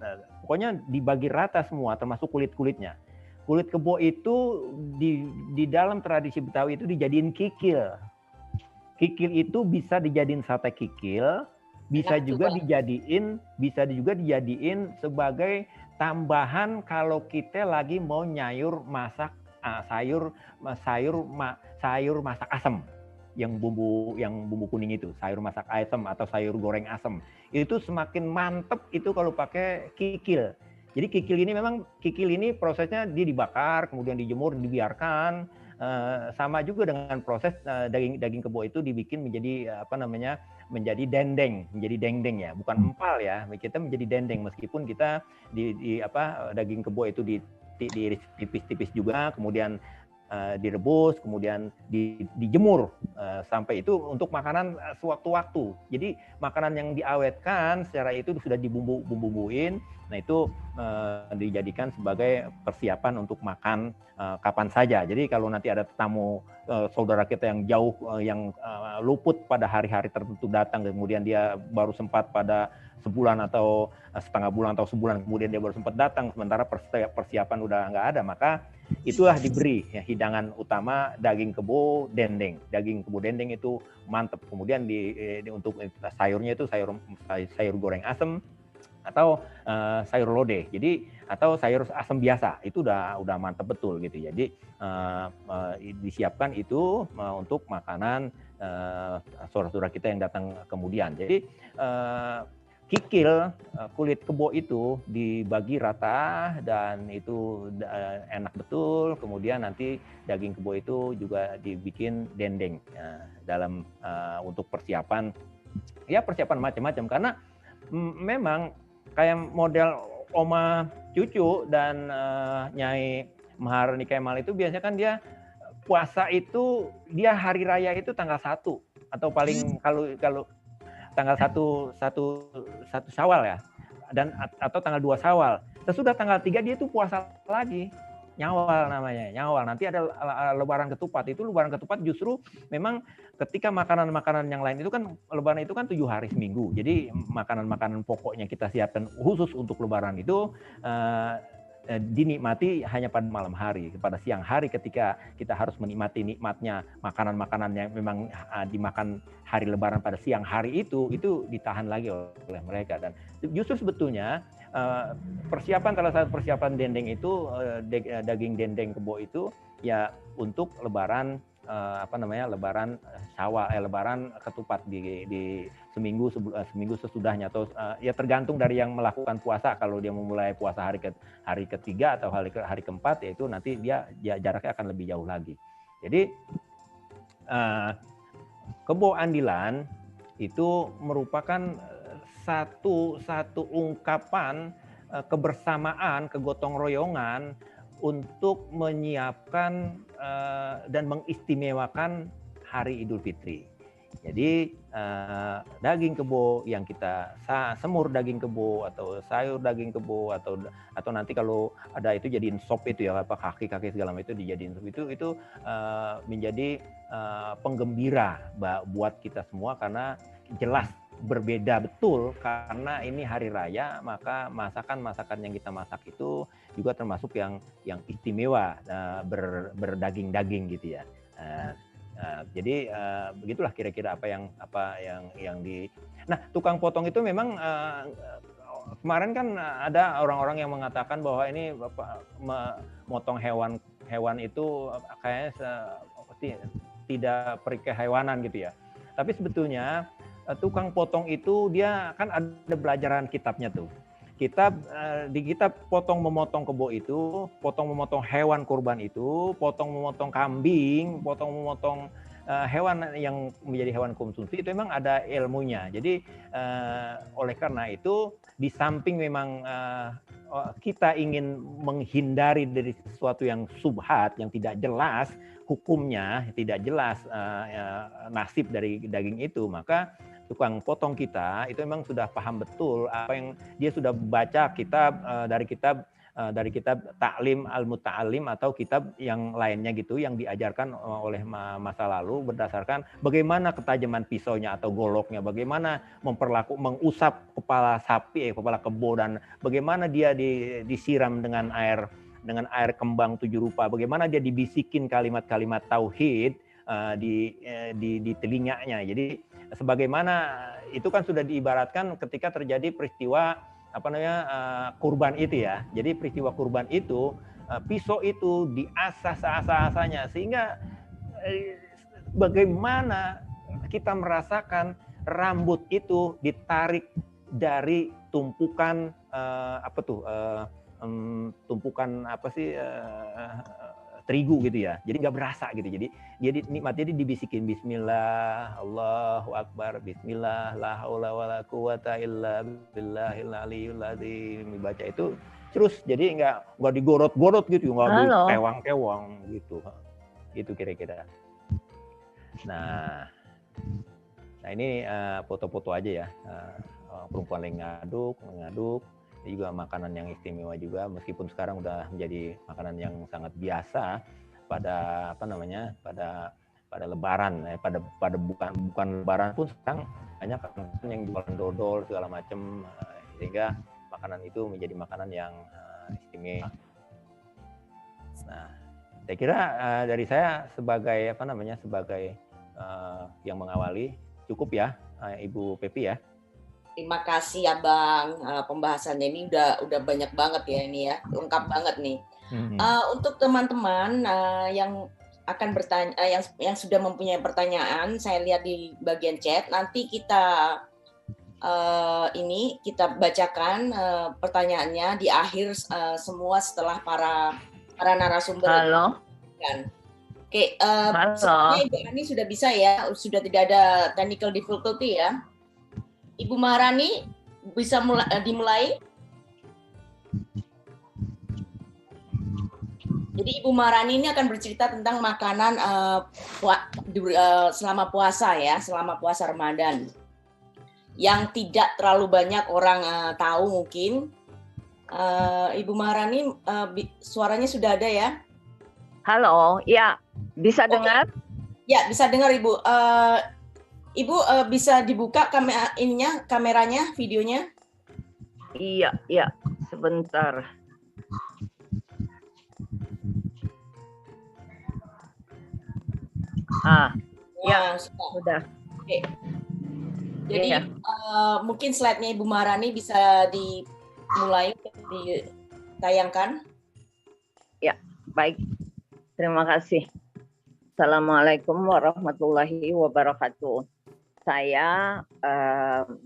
pokoknya dibagi rata semua, termasuk kulit-kulitnya. Kulit kebo itu di dalam tradisi Betawi itu dijadiin kikil. Kikil itu bisa dijadiin sate kikil, bisa juga dijadiin sebagai tambahan kalau kita lagi mau masak sayur masak asam, yang bumbu kuning itu, sayur masak asam atau sayur goreng asam. Itu semakin mantep itu kalau pakai kikil. Jadi kikil ini prosesnya dia dibakar, kemudian dijemur, dibiarkan. Sama juga dengan proses daging kebo itu dibikin menjadi menjadi dendeng ya, bukan empal ya. Kita menjadi dendeng meskipun kita daging kebo itu diiris tipis-tipis juga, kemudian direbus, kemudian dijemur sampai itu untuk makanan sewaktu-waktu. Jadi makanan yang diawetkan secara itu sudah dibumbuin. Nah itu dijadikan sebagai persiapan untuk makan kapan saja. Jadi kalau nanti ada tamu saudara kita yang jauh yang luput pada hari-hari tertentu datang, kemudian dia baru sempat pada sebulan atau setengah bulan atau sebulan kemudian dia baru sempat datang, sementara persiapan udah nggak ada, maka itulah diberi ya, hidangan utama daging kebo dendeng. Daging kebo dendeng itu mantep. Kemudian untuk sayurnya itu sayur goreng asem atau sayur lodeh. Jadi atau sayur asam biasa itu udah mantep betul gitu. Jadi disiapkan itu untuk makanan saudara-saudara kita yang datang kemudian. Jadi kikil kulit kebo itu dibagi rata dan itu enak betul. Kemudian nanti daging kebo itu juga dibikin dendeng dalam untuk persiapan macam-macam, karena memang kayak model oma cucu dan Nyai Maharani Kemal itu biasanya kan dia puasa itu dia hari raya itu tanggal 1 atau paling kalau tanggal 1 Syawal ya, dan atau tanggal 2 Syawal. Sesudah tanggal 3 dia itu puasa lagi. Nyawal namanya, Nyawal. Nanti ada lebaran ketupat. Itu lebaran ketupat justru memang ketika makanan-makanan yang lain itu kan lebaran itu kan 7 hari seminggu. Jadi makanan-makanan pokoknya kita siapkan khusus untuk lebaran itu dinikmati hanya pada malam hari. Pada siang hari ketika kita harus menikmati nikmatnya makanan-makanan yang memang dimakan hari lebaran pada siang hari itu ditahan lagi oleh mereka. Dan justru sebetulnya salah satu persiapan dendeng itu daging dendeng kebo itu ya untuk lebaran lebaran Syawal, lebaran ketupat di seminggu sesudahnya, atau ya tergantung dari yang melakukan puasa. Kalau dia memulai puasa hari ketiga atau hari keempat, yaitu nanti dia jaraknya akan lebih jauh lagi. Jadi kebo andilan itu merupakan satu ungkapan kebersamaan, kegotong royongan untuk menyiapkan dan mengistimewakan hari Idul Fitri. Jadi daging kebo yang kita semur daging kebo atau sayur daging kebo atau nanti kalau ada itu jadiin sop itu ya, apa kaki segala macam itu dijadiin sop itu menjadi penggembira buat kita semua, karena jelas berbeda betul karena ini hari raya, maka masakan yang kita masak itu juga termasuk yang istimewa, berdaging-daging gitu ya. Jadi begitulah kira-kira apa yang di. Nah, tukang potong itu memang kemarin kan ada orang-orang yang mengatakan bahwa ini memotong hewan itu kayaknya tidak perikehewanan gitu ya. Tapi sebetulnya tukang potong itu dia kan ada pelajaran kitabnya tuh. Di kitab memotong kebo itu, memotong hewan kurban itu, memotong kambing, memotong hewan yang menjadi hewan konsumsi itu memang ada ilmunya. Jadi oleh karena itu di samping memang kita ingin menghindari dari sesuatu yang subhat, yang tidak jelas hukumnya, tidak jelas nasib dari daging itu, maka tukang potong kita itu memang sudah paham betul apa yang dia sudah baca kitab, dari kitab dari kitab Ta'lim al-Muta'allim atau kitab yang lainnya gitu yang diajarkan oleh masa lalu berdasarkan bagaimana ketajaman pisaunya atau goloknya, bagaimana mengusap kepala sapi, kepala kebo, dan bagaimana dia disiram dengan air kembang 7 rupa, bagaimana dia dibisikin kalimat-kalimat tauhid di telinganya. Jadi sebagaimana itu kan sudah diibaratkan ketika terjadi peristiwa kurban itu ya. Jadi peristiwa kurban itu pisau itu diasah seasah-asahnya sehingga bagaimana kita merasakan rambut itu ditarik dari tumpukan terigu gitu ya, jadi nggak berasa gitu, jadi dia nikmatnya dibisikin Bismillah, Allahu Akbar, Bismillah, la haula wala quwata illa billahil aliyyil azim, dibaca itu terus, jadi nggak digorot-gorot gitu, nggak ditewang-tewang gitu kira-kira. Nah ini foto-foto aja ya, perempuan yang ngaduk. Ini juga makanan yang istimewa juga, meskipun sekarang udah menjadi makanan yang sangat biasa pada pada Lebaran, pada bukan Lebaran pun sekarang banyak yang jualan dodol segala macam, sehingga makanan itu menjadi makanan yang istimewa. Nah, saya kira dari saya sebagai sebagai yang mengawali cukup ya, Ibu Pepi ya. Terima kasih Abang, pembahasannya ini udah banyak banget ya ini ya, lengkap banget nih. Untuk teman-teman yang akan bertanya, yang sudah mempunyai pertanyaan, saya lihat di bagian chat. Nanti kita bacakan pertanyaannya di akhir semua setelah para narasumber. Halo. Oke, Halo. Ibu Ani sudah bisa ya, sudah tidak ada technical difficulty ya. Ibu Maharani bisa dimulai. Jadi Ibu Maharani ini akan bercerita tentang makanan selama puasa ya, selama puasa Ramadan. Yang tidak terlalu banyak orang tahu mungkin. Ibu Maharani, suaranya sudah ada ya? Halo, ya bisa dengar? Ya bisa dengar Ibu. Ibu bisa dibuka kameranya, videonya? Iya, sebentar. Ya, sudah. Oke. Jadi mungkin slide-nya Ibu Maharani bisa dimulai, ditayangkan. Ya, baik. Terima kasih. Assalamualaikum warahmatullahi wabarakatuh. Saya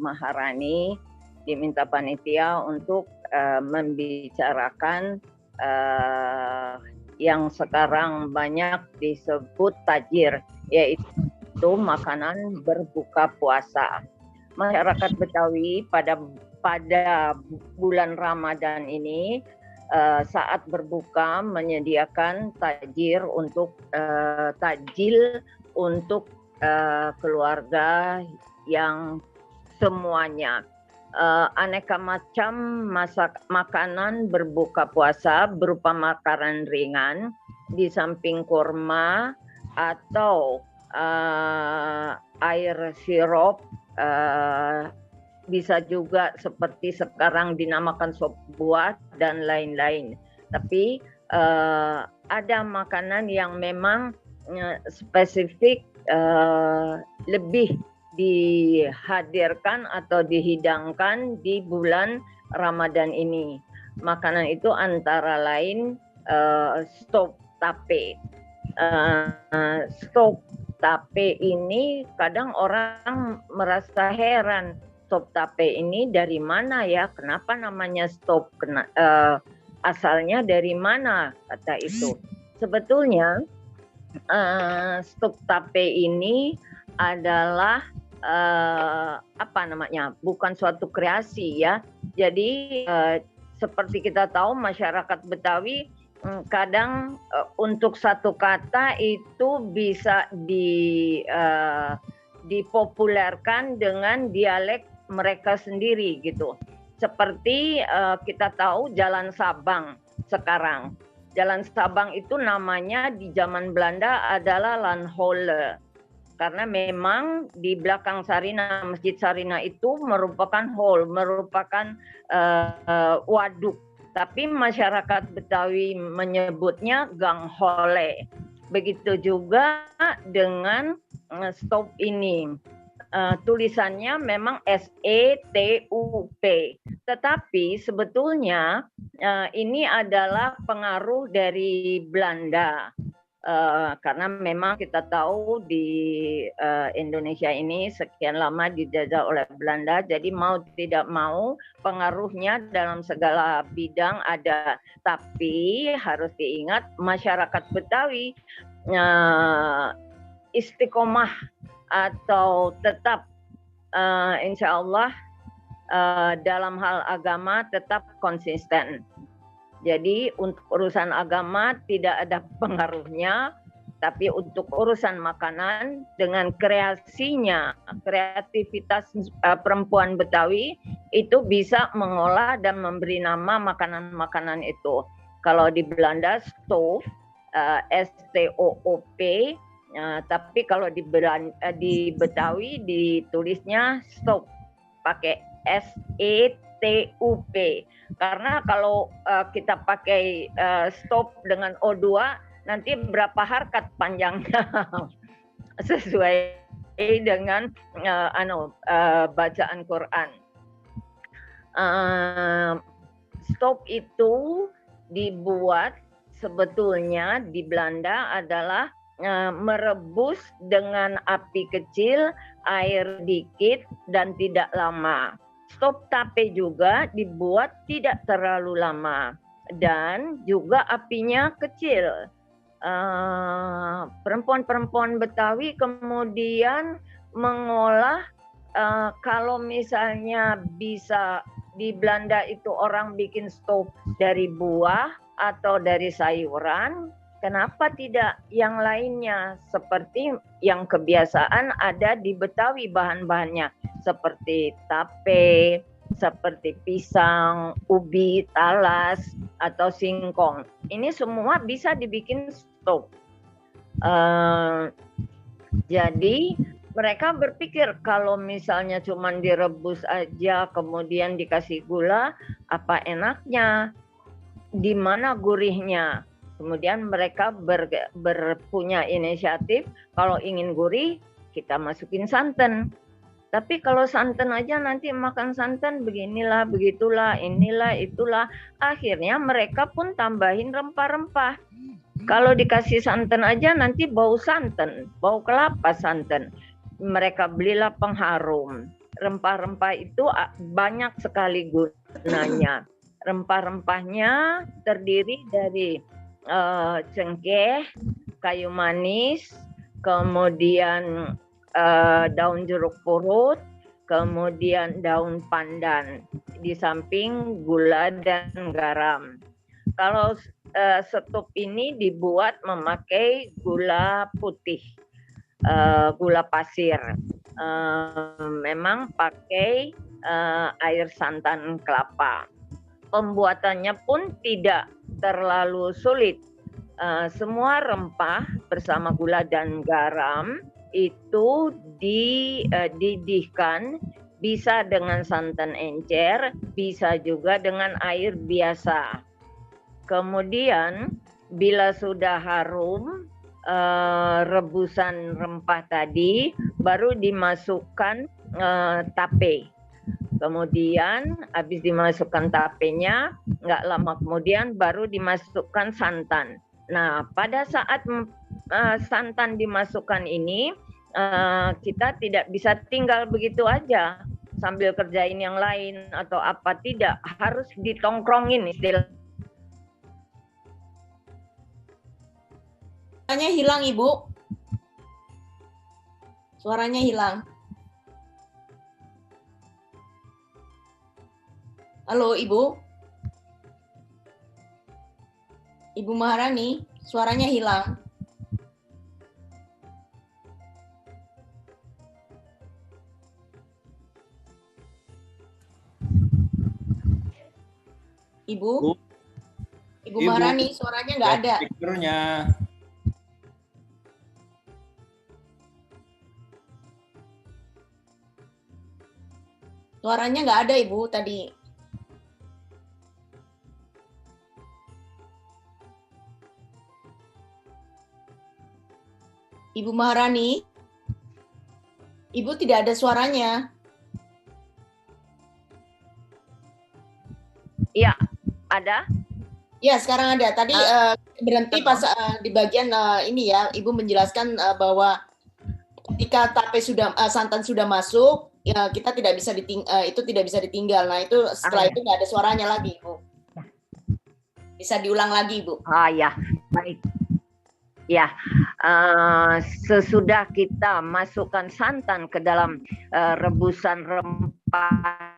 Maharani diminta panitia untuk membicarakan yang sekarang banyak disebut tajir, yaitu makanan berbuka puasa. Masyarakat Betawi pada bulan Ramadan ini saat berbuka menyediakan tajil untuk keluarga yang semuanya. Aneka macam makanan berbuka puasa berupa makanan ringan di samping kurma atau air sirup, bisa juga seperti sekarang dinamakan sop buah dan lain-lain. Tapi ada makanan yang memang spesifik lebih dihadirkan atau dihidangkan di bulan Ramadan ini. Makanan itu antara lain stop tape. Stop tape ini kadang orang merasa heran, stop tape ini dari mana ya? Kenapa namanya stop? Asalnya dari mana kata itu? Sebetulnya stop tape ini adalah bukan suatu kreasi ya. Jadi seperti kita tahu masyarakat Betawi kadang untuk satu kata itu bisa dipopulerkan dengan dialek mereka sendiri gitu. Seperti kita tahu Jalan Sabang sekarang. Jalan Sabang itu namanya di zaman Belanda adalah Landholle. Karena memang di belakang Sarina, Masjid Sarina itu merupakan hall, merupakan waduk. Tapi masyarakat Betawi menyebutnya Gang Hole. Begitu juga dengan stop ini. Tulisannya memang SETUP. Tetapi sebetulnya ini adalah pengaruh dari Belanda. Karena memang kita tahu di Indonesia ini sekian lama dijajah oleh Belanda, jadi mau tidak mau pengaruhnya dalam segala bidang ada. Tapi harus diingat masyarakat Betawi istiqomah atau tetap insya Allah dalam hal agama tetap konsisten. Jadi untuk urusan agama tidak ada pengaruhnya, tapi untuk urusan makanan dengan kreativitas perempuan Betawi itu bisa mengolah dan memberi nama makanan-makanan itu. Kalau di Belanda stoof, STOOP, tapi kalau di Betawi ditulisnya stop pakai SETUP. Karena kalau kita pakai stop dengan O2 nanti berapa harkat panjangnya sesuai dengan bacaan Quran. Stop itu dibuat sebetulnya di Belanda adalah merebus dengan api kecil, air dikit dan tidak lama. Stop tape juga dibuat tidak terlalu lama dan juga apinya kecil. Perempuan-perempuan Betawi kemudian mengolah kalau misalnya bisa di Belanda itu orang bikin stop dari buah atau dari sayuran, kenapa tidak yang lainnya seperti yang kebiasaan ada di Betawi bahan-bahannya seperti tape, seperti pisang, ubi, talas atau singkong. Ini semua bisa dibikin stop. Jadi mereka berpikir kalau misalnya cuma direbus aja kemudian dikasih gula, apa enaknya? Di mana gurihnya? Kemudian mereka berpunya inisiatif kalau ingin gurih kita masukin santan. Tapi kalau santan aja nanti makan santan beginilah, begitulah, inilah, itulah. Akhirnya mereka pun tambahin rempah-rempah. Kalau dikasih santan aja nanti bau santan, bau kelapa santan. Mereka belilah pengharum. Rempah-rempah itu banyak sekali gunanya. Rempah-rempahnya terdiri dari cengkeh, kayu manis, kemudian daun jeruk purut, kemudian daun pandan, di samping gula dan garam. Kalau setup ini dibuat memakai gula putih, gula pasir. Memang pakai air santan kelapa. Pembuatannya pun tidak terlalu sulit. Semua rempah bersama gula dan garam itu dididihkan, bisa dengan santan encer, bisa juga dengan air biasa. Kemudian bila sudah harum rebusan rempah tadi, baru dimasukkan tape. Kemudian habis dimasukkan tapenya, nggak lama kemudian baru dimasukkan santan. Nah, pada saat santan dimasukkan ini, kita tidak bisa tinggal begitu aja sambil kerjain yang lain atau apa, tidak, harus ditongkrongin istilah. Suaranya hilang, Ibu. Suaranya hilang. Halo, Ibu. Ibu Maharani, suaranya hilang. Ibu? Bu. Ibu Maharani, suaranya nggak ada. Speakernya. Suaranya nggak ada, Ibu, tadi. Ibu Maharani, Ibu tidak ada suaranya. Iya, ada. Ya, sekarang ada. Tadi berhenti pas di bagian ini ya, Ibu menjelaskan bahwa ketika tape sudah santan sudah masuk, ya kita tidak bisa itu tidak bisa ditinggal. Nah, itu setelah itu nggak ada suaranya lagi, Ibu. Bisa diulang lagi, Ibu. Ya, baik. Ya, sesudah kita masukkan santan ke dalam rebusan rempah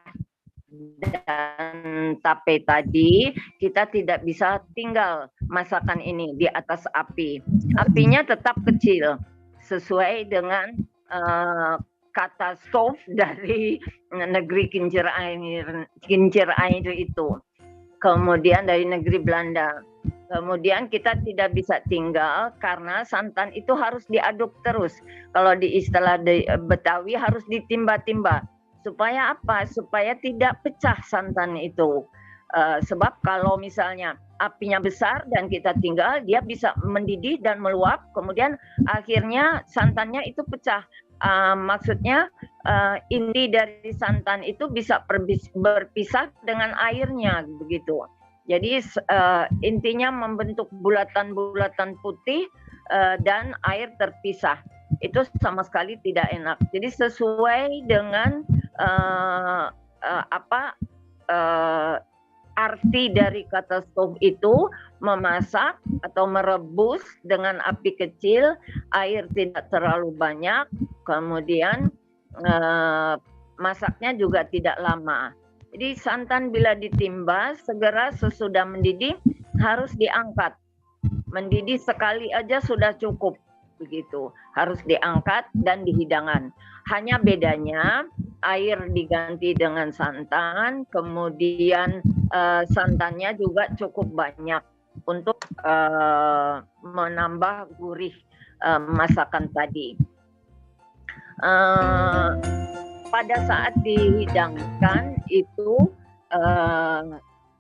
dan tape tadi, kita tidak bisa tinggal masakan ini di atas api. Apinya tetap kecil, sesuai dengan kata stove dari negeri kincir air itu. Kemudian dari negeri Belanda. Kemudian kita tidak bisa tinggal karena santan itu harus diaduk terus. Kalau di istilah Betawi harus ditimba-timba. Supaya apa? Supaya tidak pecah santan itu. Sebab kalau misalnya apinya besar dan kita tinggal, dia bisa mendidih dan meluap. Kemudian akhirnya santannya itu pecah. Maksudnya inti dari santan itu bisa berpisah dengan airnya begitu. Jadi intinya membentuk bulatan-bulatan putih dan air terpisah. Itu sama sekali tidak enak. Jadi sesuai dengan arti dari kata stove itu, memasak atau merebus dengan api kecil, air tidak terlalu banyak, kemudian masaknya juga tidak lama. Jadi santan bila ditimba, segera sesudah mendidih harus diangkat. Mendidih sekali aja sudah cukup, begitu. Harus diangkat dan dihidangkan. Hanya bedanya air diganti dengan santan, kemudian santannya juga cukup banyak untuk menambah gurih masakan tadi. Pada saat dihidangkan itu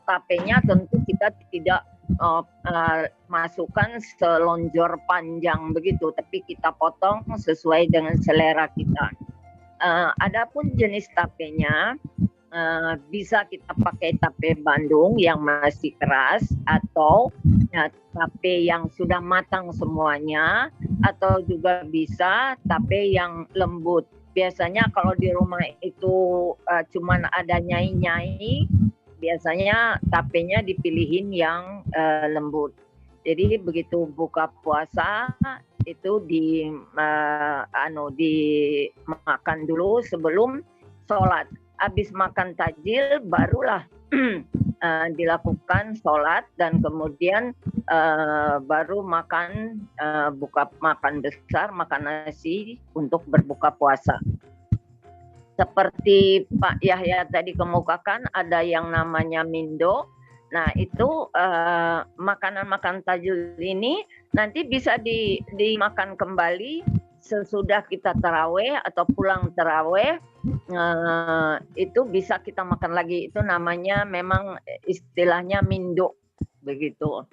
tapenya tentu kita tidak masukkan selonjor panjang begitu, tapi kita potong sesuai dengan selera kita. Adapun jenis tapenya bisa kita pakai tape Bandung yang masih keras, atau tape yang sudah matang semuanya, atau juga bisa tape yang lembut. Biasanya kalau di rumah itu cuman ada nyai-nyai, biasanya tapenya dipilihin yang lembut. Jadi begitu buka puasa itu dimakan dulu sebelum sholat. Habis makan tajil barulah dilakukan sholat, dan kemudian baru makan makan besar, makan nasi untuk berbuka puasa. Seperti Pak Yahya tadi kemukakan, ada yang namanya mindo. Nah itu makanan-makanan tajil ini nanti bisa dimakan kembali sesudah kita taraweh atau pulang taraweh. Itu bisa kita makan lagi. Itu namanya memang istilahnya mindo begitu.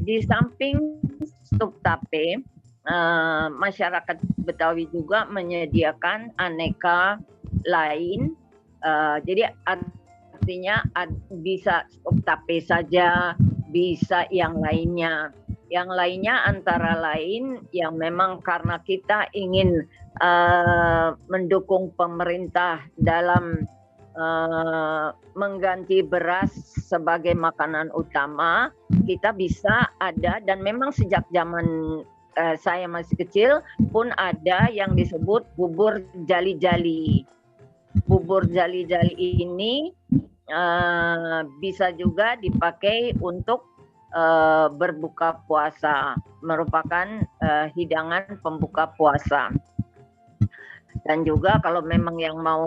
Di samping stuk tape, masyarakat Betawi juga menyediakan aneka lain. Jadi artinya bisa stuk tape saja, bisa yang lainnya. Yang lainnya antara lain yang memang karena kita ingin mendukung pemerintah dalam mengganti beras sebagai makanan utama, kita bisa ada, dan memang sejak zaman saya masih kecil pun ada yang disebut bubur jali-jali. Bubur jali-jali ini bisa juga dipakai untuk berbuka puasa, merupakan hidangan pembuka puasa. Dan juga kalau memang yang mau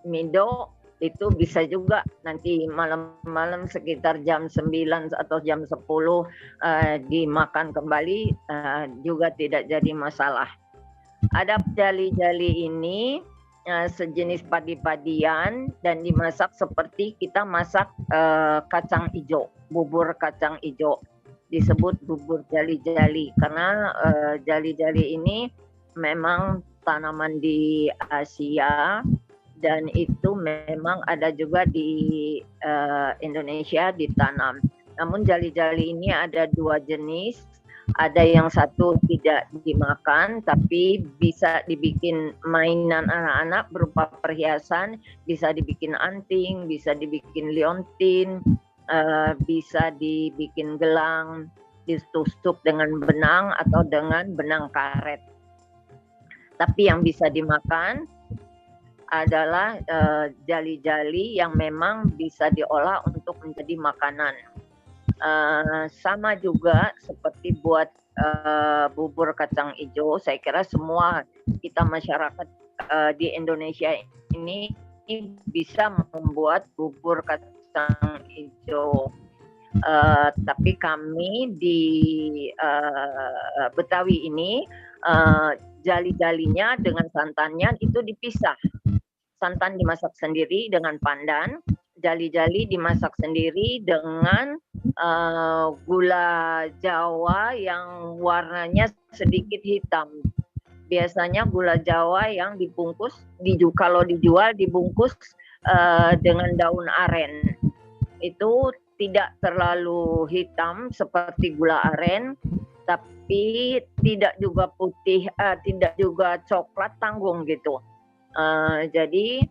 mindo, itu bisa juga nanti malam-malam sekitar jam 9 atau jam 10 dimakan kembali, juga tidak jadi masalah. Ada jali-jali ini sejenis padi-padian dan dimasak seperti kita masak kacang hijau, bubur kacang hijau. Disebut bubur jali-jali karena jali-jali ini memang tanaman di Asia dan itu memang ada juga di Indonesia ditanam. Namun jali-jali ini ada 2 jenis. Ada yang satu tidak dimakan tapi bisa dibikin mainan anak-anak berupa perhiasan, bisa dibikin anting, bisa dibikin liontin, bisa dibikin gelang, ditusuk dengan benang atau dengan benang karet. Tapi yang bisa dimakan adalah jali-jali yang memang bisa diolah untuk menjadi makanan. Sama juga seperti buat bubur kacang hijau, saya kira semua kita masyarakat di Indonesia ini bisa membuat bubur kacang hijau. Tapi kami di Betawi ini jali-jalinya dengan santannya itu dipisah. Santan dimasak sendiri dengan pandan, jali-jali dimasak sendiri dengan gula Jawa yang warnanya sedikit hitam. Biasanya gula Jawa yang dibungkus, kalau dijual dibungkus dengan daun aren. Itu tidak terlalu hitam seperti gula aren, tapi tidak juga putih, tidak juga coklat tanggung gitu. Jadi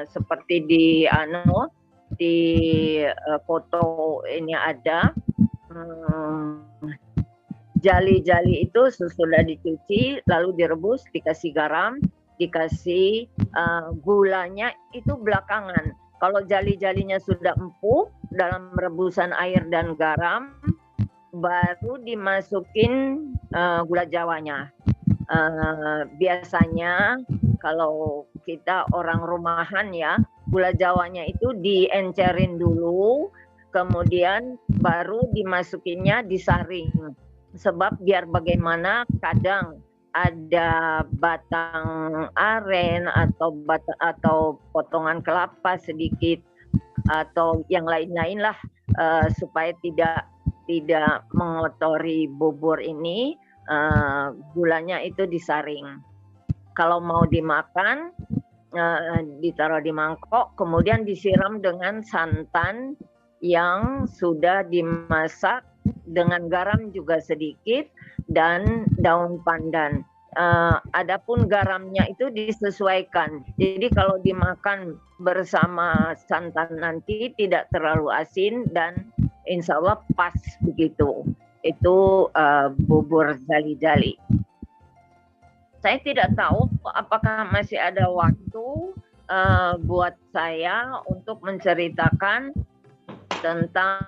seperti di foto ini ada jali-jali itu sesudah dicuci lalu direbus, dikasih garam, dikasih gulanya itu belakangan. Kalau jali-jalinya sudah empuk dalam rebusan air dan garam, baru dimasukin gula Jawanya. Biasanya kalau kita orang rumahan ya, gula Jawanya itu diencerin dulu, kemudian baru dimasukinnya disaring. Sebab biar bagaimana kadang ada batang aren atau potongan kelapa sedikit atau yang lain-lain lah supaya tidak mengotori bubur ini, gulanya itu disaring. Kalau mau dimakan ditaruh di mangkok, kemudian disiram dengan santan yang sudah dimasak dengan garam juga sedikit dan daun pandan. Adapun garamnya itu disesuaikan. Jadi kalau dimakan bersama santan nanti tidak terlalu asin dan insya Allah pas begitu. Itu bubur jali-jali. Saya tidak tahu apakah masih ada waktu buat saya untuk menceritakan tentang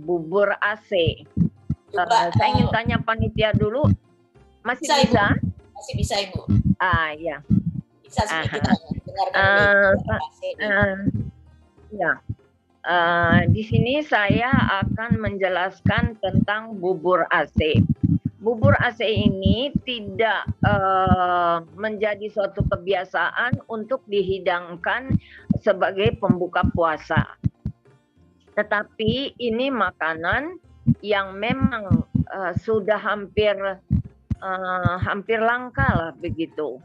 bubur AC. Saya ingin tanya panitia dulu. Masih bisa? Masih bisa, Ibu. Ya. Bisa kita dengarkan. Ya. Di sini saya akan menjelaskan tentang bubur AC. Bubur AC ini tidak menjadi suatu kebiasaan untuk dihidangkan sebagai pembuka puasa. Tetapi ini makanan yang memang sudah hampir langka lah begitu.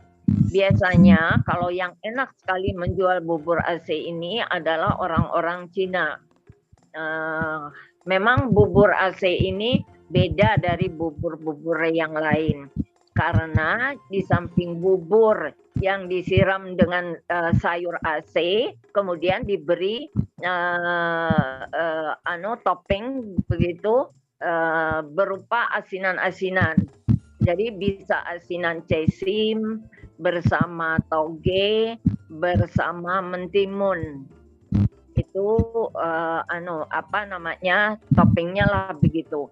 Biasanya kalau yang enak sekali menjual bubur AC ini adalah orang-orang Cina. Memang bubur AC ini beda dari bubur-bubur yang lain. Karena di samping bubur yang disiram dengan sayur AC, kemudian diberi topping begitu berupa asinan-asinan. Jadi bisa asinan cesim bersama toge bersama mentimun. Itu toppingnya lah begitu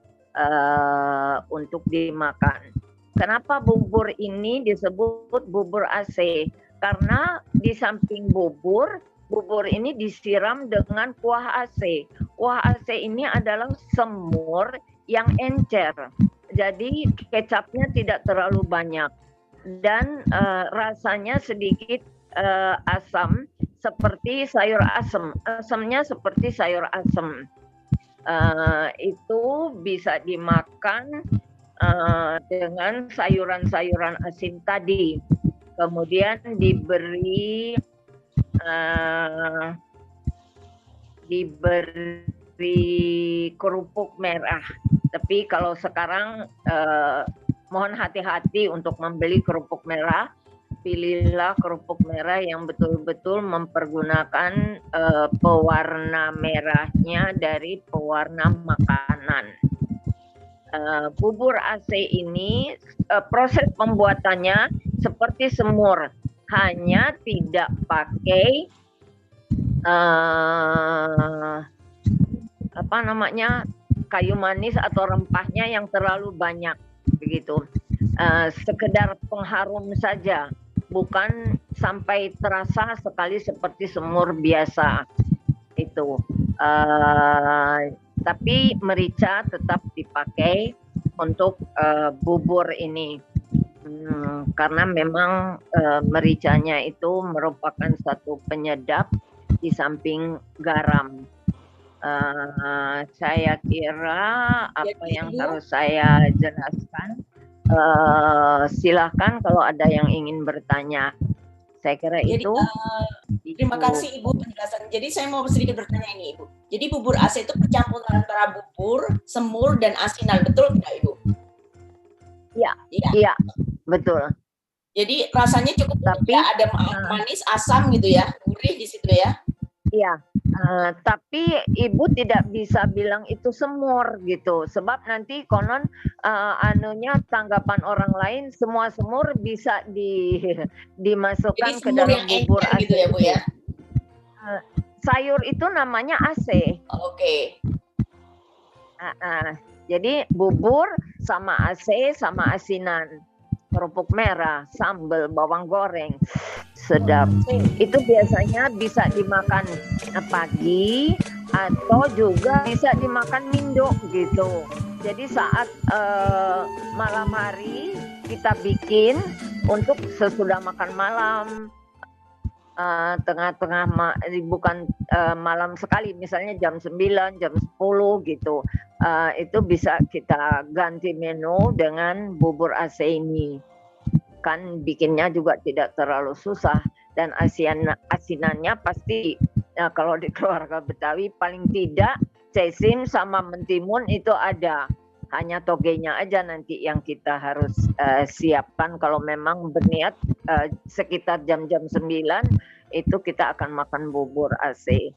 untuk dimakan. Kenapa bubur ini disebut bubur AC? Karena di samping bubur bubur ini disiram dengan kuah AC. Kuah AC ini adalah semur yang encer. Jadi kecapnya tidak terlalu banyak dan rasanya sedikit asam seperti sayur asem. Asamnya seperti sayur asem. Itu bisa dimakan dengan sayuran-sayuran asin tadi. Kemudian diberi kerupuk merah. Tapi kalau sekarang mohon hati-hati untuk membeli kerupuk merah. Pilihlah kerupuk merah yang betul-betul mempergunakan pewarna merahnya dari pewarna makanan. Bubur AC ini proses pembuatannya seperti semur, hanya tidak pakai kayu manis atau rempahnya yang terlalu banyak begitu. Sekedar pengharum saja, bukan sampai terasa sekali seperti semur biasa itu. Tapi merica tetap dipakai untuk bubur ini karena memang mericanya itu merupakan satu penyedap di samping garam. Saya kira apa yang harus saya jelaskan. Silakan kalau ada yang ingin bertanya. Saya kira jadi, itu. Terima kasih Ibu penjelasan. Jadi saya mau sedikit bertanya ini Ibu. Jadi bubur AC itu percampuran antara bubur, semur, dan asinan, betul tidak Ibu? Iya, betul. Jadi rasanya cukup tapi ya, ada manis, asam gitu ya, gurih di situ ya? Iya. Tapi Ibu tidak bisa bilang itu semur gitu, sebab nanti konon tanggapan orang lain semua semur bisa dimasukkan ke dalam bubur AC gitu ya Bu ya. Sayur itu namanya AC. Oke. Jadi bubur sama AC sama asinan, kerupuk merah, sambal, bawang goreng, sedap. Itu biasanya bisa dimakan pagi atau juga bisa dimakan mindo gitu. Jadi saat malam hari kita bikin untuk sesudah makan malam, tengah-tengah bukan malam sekali, misalnya jam 9, jam 10 gitu. Itu bisa kita ganti menu dengan bubur AC ini. Kan bikinnya juga tidak terlalu susah, dan asinannya pasti kalau di keluarga Betawi paling tidak cesim sama mentimun itu ada. Hanya togenya aja nanti yang kita harus siapkan kalau memang berniat sekitar jam-jam 9 itu kita akan makan bubur AC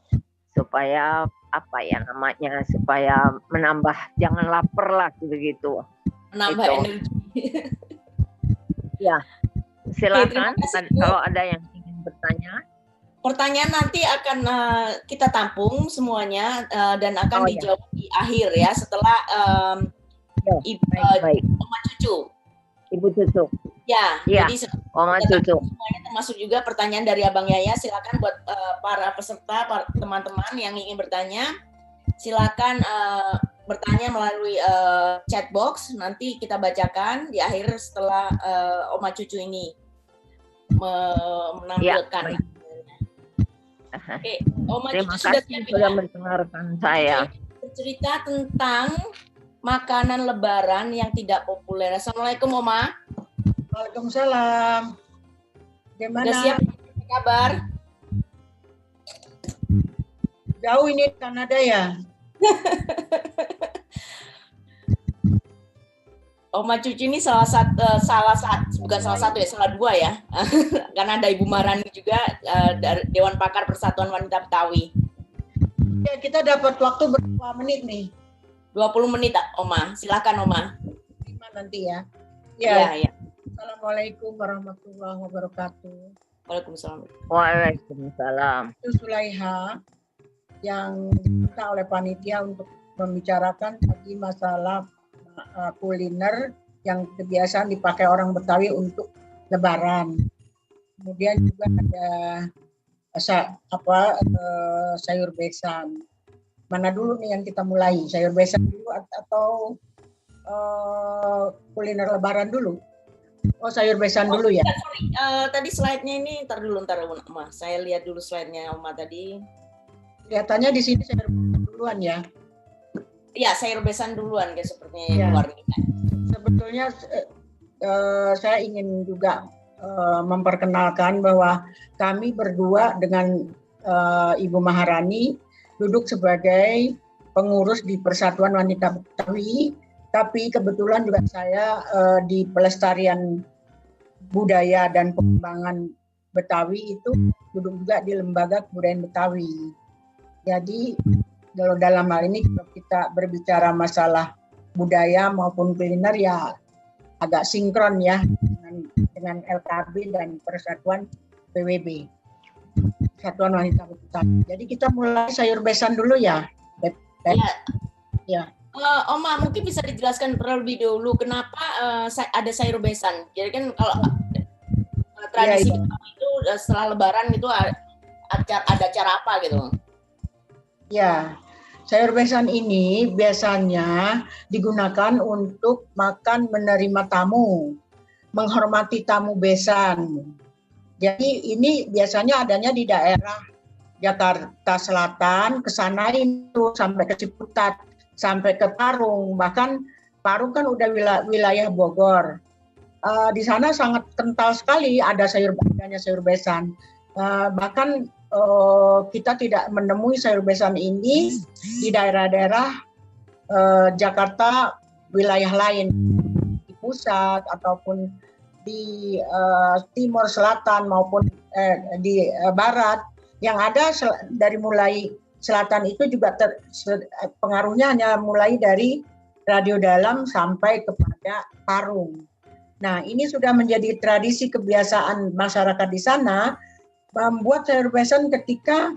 supaya supaya menambah, jangan lapar lah begitu. Menambah energi. Ya, silakan kalau ada yang ingin bertanya. Pertanyaan nanti akan kita tampung semuanya dan akan dijawab di akhir ya, setelah Oma Cucu. Ibu Cucu. Ya. Jadi Oma Cucu. Semuanya termasuk juga pertanyaan dari Abang Yaya. Silakan buat para peserta, para teman-teman yang ingin bertanya, silakan bertanya melalui chat box. Nanti kita bacakan di akhir setelah Oma Cucu ini menampilkan. Oke, Oma Cucu sudah mendengarkan saya. Bercerita tentang makanan lebaran yang tidak populer. Assalamualaikum Oma. Waalaikumsalam. Gimana? Udah siap? Apa kabar? Jauh ini Kanada ya? Oma Cucu ini salah dua ya. Karena ada Ibu Marani juga dari Dewan Pakar Persatuan Wanita Betawi. Ya, kita dapat waktu berapa menit nih? 20 menit, Oma. Silakan, Oma. 5 nanti ya. Ya. Assalamualaikum warahmatullahi wabarakatuh. Waalaikumsalam. Waalaikumsalam. Itu Sulaiha yang diminta oleh panitia untuk membicarakan tadi masalah kuliner yang kebiasaan dipakai orang Betawi untuk Lebaran. Kemudian juga ada sayur besan. Mana dulu nih yang kita mulai? Sayur besan dulu atau kuliner lebaran dulu? Oh, sayur besan dulu ya. Sorry, tadi slide-nya ini ntar dulu Oma. Saya lihat dulu slide-nya Oma tadi. Kelihatannya di sini sayur besan duluan ya. Iya, sayur besan duluan kayak sepertinya yang luar kita. Sebetulnya saya ingin juga memperkenalkan bahwa kami berdua dengan Ibu Maharani duduk sebagai pengurus di Persatuan Wanita Betawi, tapi kebetulan juga saya di pelestarian budaya dan pengembangan Betawi itu duduk juga di Lembaga Kebudayaan Betawi. Jadi kalau dalam hal ini kalau kita berbicara masalah budaya maupun kuliner ya agak sinkron ya dengan LKB dan Persatuan PWB, Persatuan Wanita Betawi. Jadi kita mulai sayur besan dulu ya. Ya. Oma mungkin bisa dijelaskan terlebih dulu kenapa ada sayur besan. Jadi kan kalau tradisi Betawi itu setelah Lebaran itu ada acara apa gitu? Ya, sayur besan ini biasanya digunakan untuk makan menerima tamu, menghormati tamu besan. Jadi ini biasanya adanya di daerah Jakarta Selatan, ke sana itu sampai ke Ciputat, sampai ke Parung. Bahkan Parung kan udah wilayah Bogor. Di sana sangat kental sekali adanya sayur besan. Bahkan kita tidak menemui sayur besan ini di daerah-daerah Jakarta wilayah lain, di pusat ataupun di timur selatan maupun di barat. Yang ada dari mulai selatan itu juga pengaruhnya hanya mulai dari Radio Dalam sampai kepada Parung. Nah, ini sudah menjadi tradisi kebiasaan masyarakat di sana membuat sayur besan ketika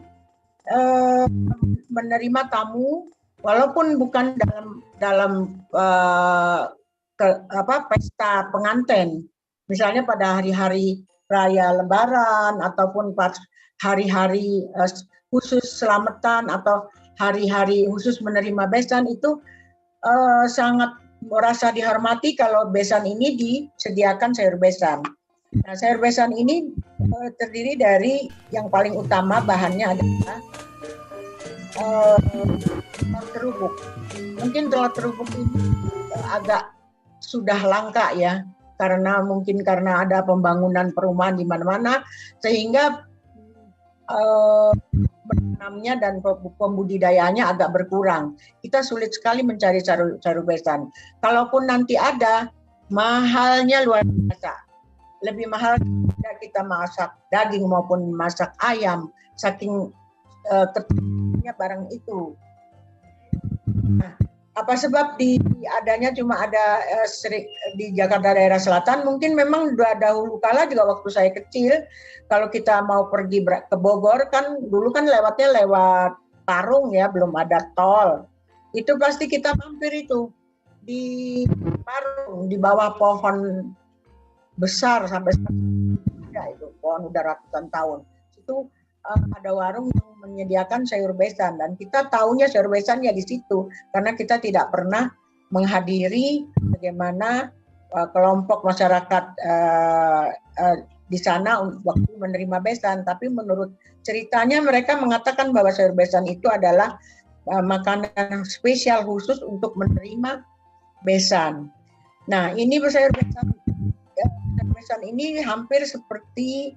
menerima tamu, walaupun bukan dalam pesta pengantin, misalnya pada hari-hari raya Lebaran ataupun hari-hari khusus selamatan atau hari-hari khusus menerima besan itu sangat merasa dihormati kalau besan ini disediakan sayur besan. Nah, sayur besan ini terdiri dari yang paling utama bahannya adalah telur terubuk. Mungkin telur terubuk ini agak sudah langka ya, karena ada pembangunan perumahan di mana-mana sehingga menanamnya dan pembudidayanya agak berkurang. Kita sulit sekali mencari sayur besan. Kalaupun nanti ada, mahalnya luar biasa. Lebih mahal kita masak daging maupun masak ayam, saking ketinggiannya barang itu. Nah, apa sebab adanya cuma ada di Jakarta daerah selatan? Mungkin memang dahulu kala juga waktu saya kecil, kalau kita mau pergi ke Bogor kan dulu kan lewatnya lewat Parung ya, belum ada tol. Itu pasti kita mampir itu di Parung, di bawah pohon besar sampai itu pohon udah ratusan tahun. Itu ada warung yang menyediakan sayur besan dan kita tahunya sayur besan ya di situ karena kita tidak pernah menghadiri bagaimana kelompok masyarakat di sana waktu menerima besan. Tapi menurut ceritanya mereka mengatakan bahwa sayur besan itu adalah makanan spesial khusus untuk menerima besan. Nah, ini sayur besan ini hampir seperti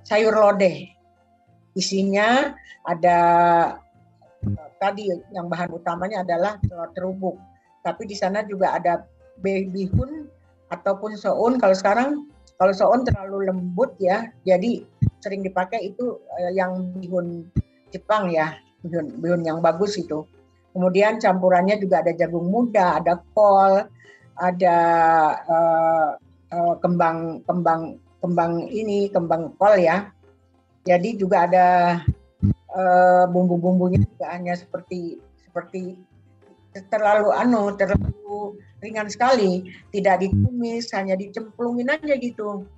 sayur lodeh. Isinya ada tadi yang bahan utamanya adalah telur terubuk. Tapi di sana juga ada bihun ataupun soun. Kalau soun terlalu lembut ya, jadi sering dipakai itu yang bihun Jepang ya, bihun yang bagus itu. Kemudian campurannya juga ada jagung muda, ada kol, ada kembang kol ya. Jadi juga ada bumbu-bumbunya juga hanya seperti terlalu ringan sekali, tidak ditumis, hanya dicemplungin aja gitu.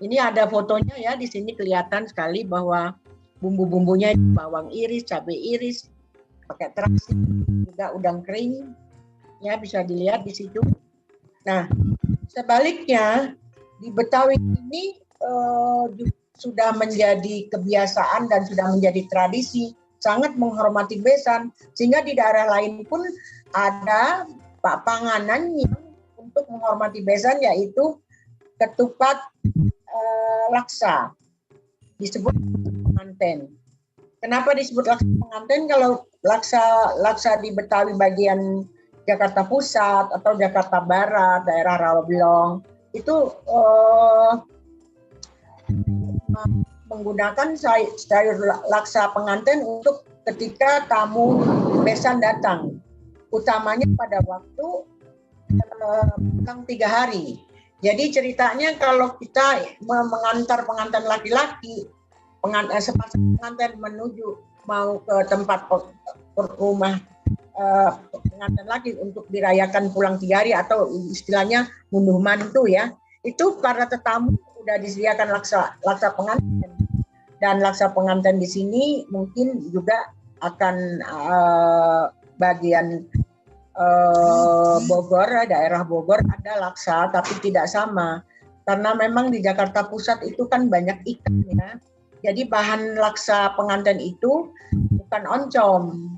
Ini ada fotonya ya, di sini kelihatan sekali bahwa bumbu-bumbunya bawang iris, cabai iris, pakai terasi, juga udang kering, ya bisa dilihat di situ. Nah, sebaliknya di Betawi ini sudah menjadi kebiasaan dan sudah menjadi tradisi sangat menghormati besan, sehingga di daerah lain pun ada panganan yang untuk menghormati besan, yaitu ketupat laksa, disebut penganten. Kenapa disebut laksa penganten? Kalau laksa di Betawi bagian Jakarta Pusat atau Jakarta Barat, daerah Rawabelong, itu menggunakan sayur laksa penganten untuk ketika tamu besan datang, utamanya pada waktu pulang 3 hari. Jadi ceritanya kalau kita mengantar pengantin laki-laki, sepasang pengantin menuju mau ke tempat rumah pengantin laki untuk dirayakan pulang 3 hari atau istilahnya ngunduh mantu ya, itu para tetamu sudah disediakan laksa pengantin. Dan laksa pengantin di sini mungkin juga akan bagian Bogor, daerah Bogor ada laksa, tapi tidak sama. Karena memang di Jakarta Pusat itu kan banyak ikan ya. Jadi bahan laksa pengantin itu bukan oncom.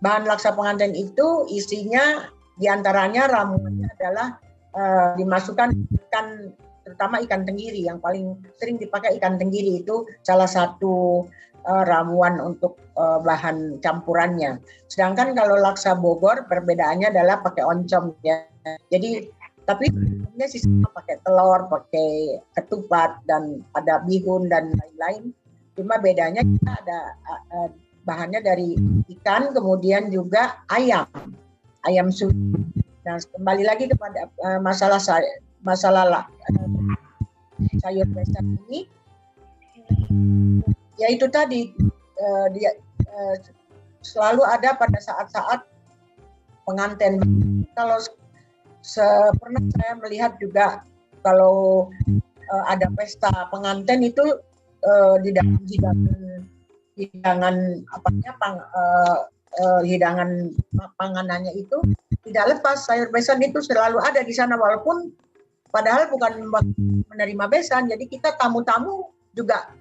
Bahan laksa pengantin itu isinya diantaranya ramuannya adalah dimasukkan ikan, terutama ikan tenggiri. Yang paling sering dipakai ikan tenggiri, itu salah satu ramuan untuk bahan campurannya. Sedangkan kalau laksa Bogor perbedaannya adalah pakai oncom ya. Jadi tapi sebenarnya sistemnya pakai telur, pakai ketupat, dan ada bihun dan lain-lain. Cuma bedanya kita ada bahannya dari ikan, kemudian juga ayam susu. Nah, kembali lagi kepada masalah sayur besan ini, yaitu tadi dia selalu ada pada saat-saat pengantin. Kalau pernah saya melihat juga kalau ada pesta pengantin itu di dalam hidangan panganannya itu tidak lepas sayur besan, itu selalu ada di sana, walaupun padahal bukan menerima besan. Jadi kita tamu-tamu juga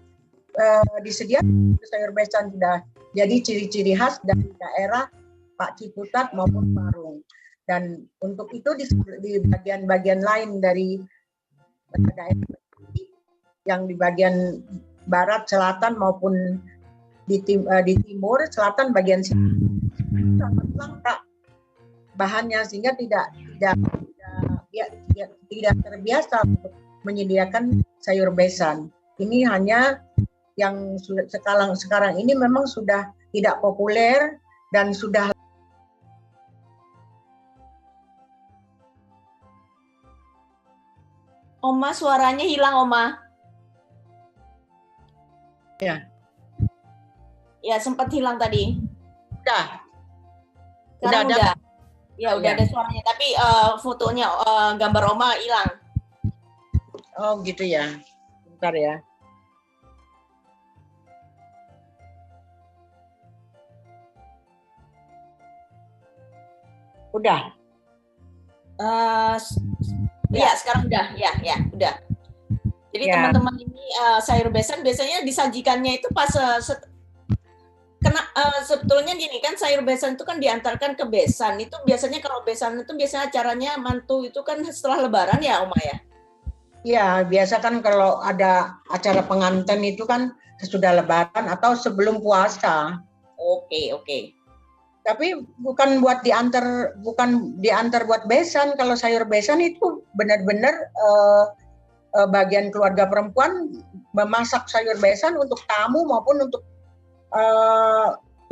disediakan sayur besan, sudah jadi ciri-ciri khas dari daerah Pak Ciputat maupun Parung. Dan untuk itu di bagian-bagian lain dari daerah yang di bagian barat, selatan maupun di timur, selatan bagian sini sangat lengkap bahannya, sehingga tidak terbiasa untuk menyediakan sayur besan. Ini hanya yang sekarang ini memang sudah tidak populer dan sudah. Oma, suaranya hilang, Oma. Ya. Ya, sempat hilang tadi. Udah. Sekarang udah. Ada. Ya, udah ada suaranya, tapi fotonya, gambar Oma hilang. Oh, gitu ya. Bentar ya. Udah. Ya, sekarang udah. Ya, udah. Jadi teman-teman ini sayur besan biasanya disajikannya itu pas sebetulnya gini kan, sayur besan itu kan diantarkan ke besan. Itu biasanya kalau besan itu biasanya acaranya mantu itu kan setelah Lebaran ya, Oma ya? Iya, biasa kan kalau ada acara pengantin itu kan sesudah Lebaran atau sebelum puasa. Oke. Tapi bukan diantar buat besan. Kalau sayur besan itu benar-benar bagian keluarga perempuan memasak sayur besan untuk tamu maupun untuk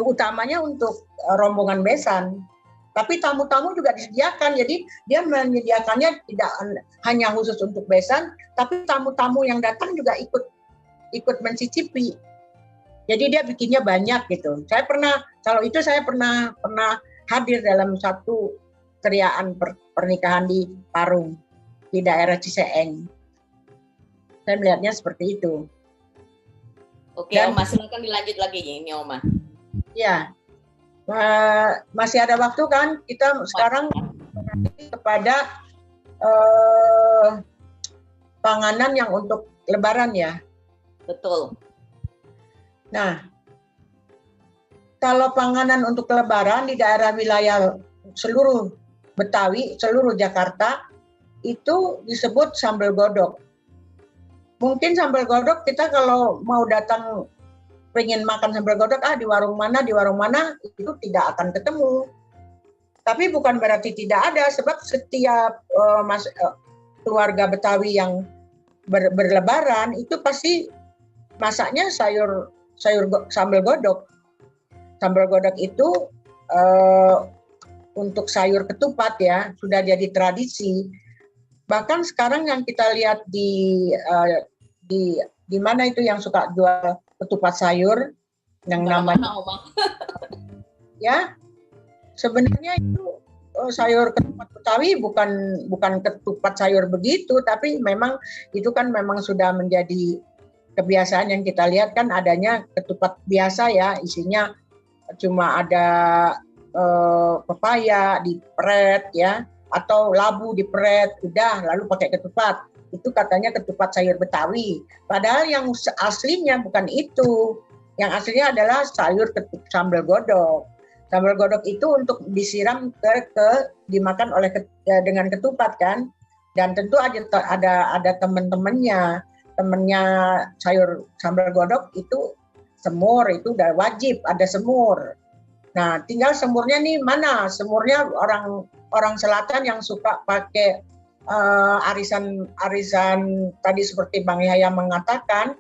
utamanya untuk rombongan besan. Tapi tamu-tamu juga disediakan, jadi dia menyediakannya tidak hanya khusus untuk besan, tapi tamu-tamu yang datang juga ikut mencicipi. Jadi dia bikinnya banyak gitu. Saya pernah hadir dalam satu keriaan pernikahan di Parung, di daerah Ciseeng. Saya melihatnya seperti itu. Oke, Oma, silakan dilanjut lagi ini, Oma. Ya, masih ada waktu kan? Kita sekarang kepada panganan yang untuk Lebaran ya. Betul. Nah, kalau panganan untuk Lebaran di daerah wilayah seluruh Betawi, seluruh Jakarta, itu disebut sambal godok. Mungkin sambal godok kita kalau mau datang pengen makan sambal godok, di warung mana, itu tidak akan ketemu. Tapi bukan berarti tidak ada, sebab setiap keluarga Betawi yang berlebaran itu pasti masaknya sambal godok. Sambal godok itu untuk sayur ketupat ya, sudah jadi tradisi. Bahkan sekarang yang kita lihat di mana itu yang suka jual ketupat sayur yang namanya ya, sebenarnya itu sayur ketupat Betawi bukan ketupat sayur begitu, tapi memang itu kan memang sudah menjadi kebiasaan yang kita lihat kan adanya ketupat biasa ya, isinya cuma ada pepaya diperet ya, atau labu diperet, udah lalu pakai ketupat. Itu katanya ketupat sayur Betawi. Padahal yang aslinya bukan itu. Yang aslinya adalah sayur sambal godok. Sambal godok itu untuk disiram dimakan dengan ketupat kan. Dan tentu ada temennya sayur sambal godok itu semur, itu udah wajib ada semur. Nah, tinggal semurnya nih mana? Semurnya orang selatan yang suka pakai arisan tadi seperti Bang Yahya mengatakan,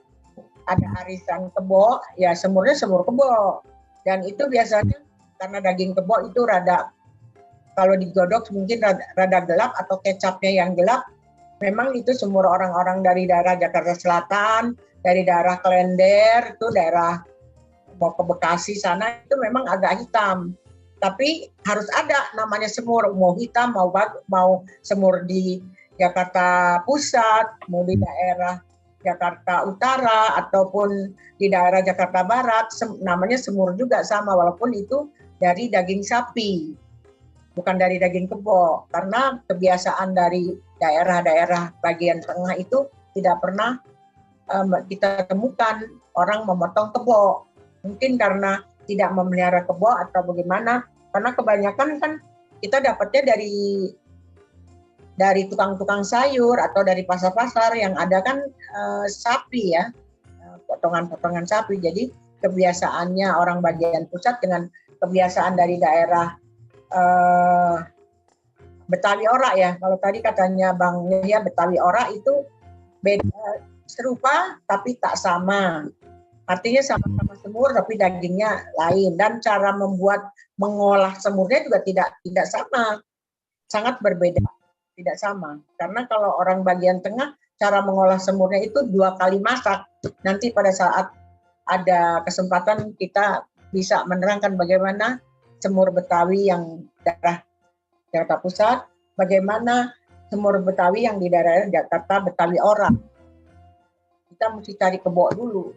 ada arisan kebo, ya semurnya semur kebo. Dan itu biasanya karena daging kebo itu rada, kalau digodok mungkin rada gelap atau kecapnya yang gelap. Memang itu semur orang-orang dari daerah Jakarta Selatan, dari daerah Klender, itu daerah mau ke Bekasi sana itu memang agak hitam. Tapi harus ada namanya semur, mau hitam, mau semur di Jakarta Pusat, mau di daerah Jakarta Utara, ataupun di daerah Jakarta Barat, namanya semur juga sama, walaupun itu dari daging sapi, bukan dari daging kebo. Karena kebiasaan dari daerah-daerah bagian tengah itu tidak pernah kita temukan orang memotong kebo. Mungkin karena tidak memelihara kebo atau bagaimana, karena kebanyakan kan kita dapatnya dari tukang-tukang sayur atau dari pasar-pasar yang ada kan sapi ya, potongan-potongan sapi. Jadi kebiasaannya orang bagian pusat dengan kebiasaan dari daerah Betawi Ora ya. Kalau tadi katanya Bang Yahya Betawi Ora itu beda, serupa tapi tak sama. Artinya sama-sama semur tapi dagingnya lain, dan cara mengolah semurnya juga tidak sama, sangat berbeda, tidak sama. Karena kalau orang bagian tengah cara mengolah semurnya itu 2 kali masak. Nanti pada saat ada kesempatan kita bisa menerangkan bagaimana semur Betawi yang daerah Jakarta Pusat, bagaimana semur Betawi yang di daerah Jakarta Betawi Ora. Kita mesti cari kebo dulu.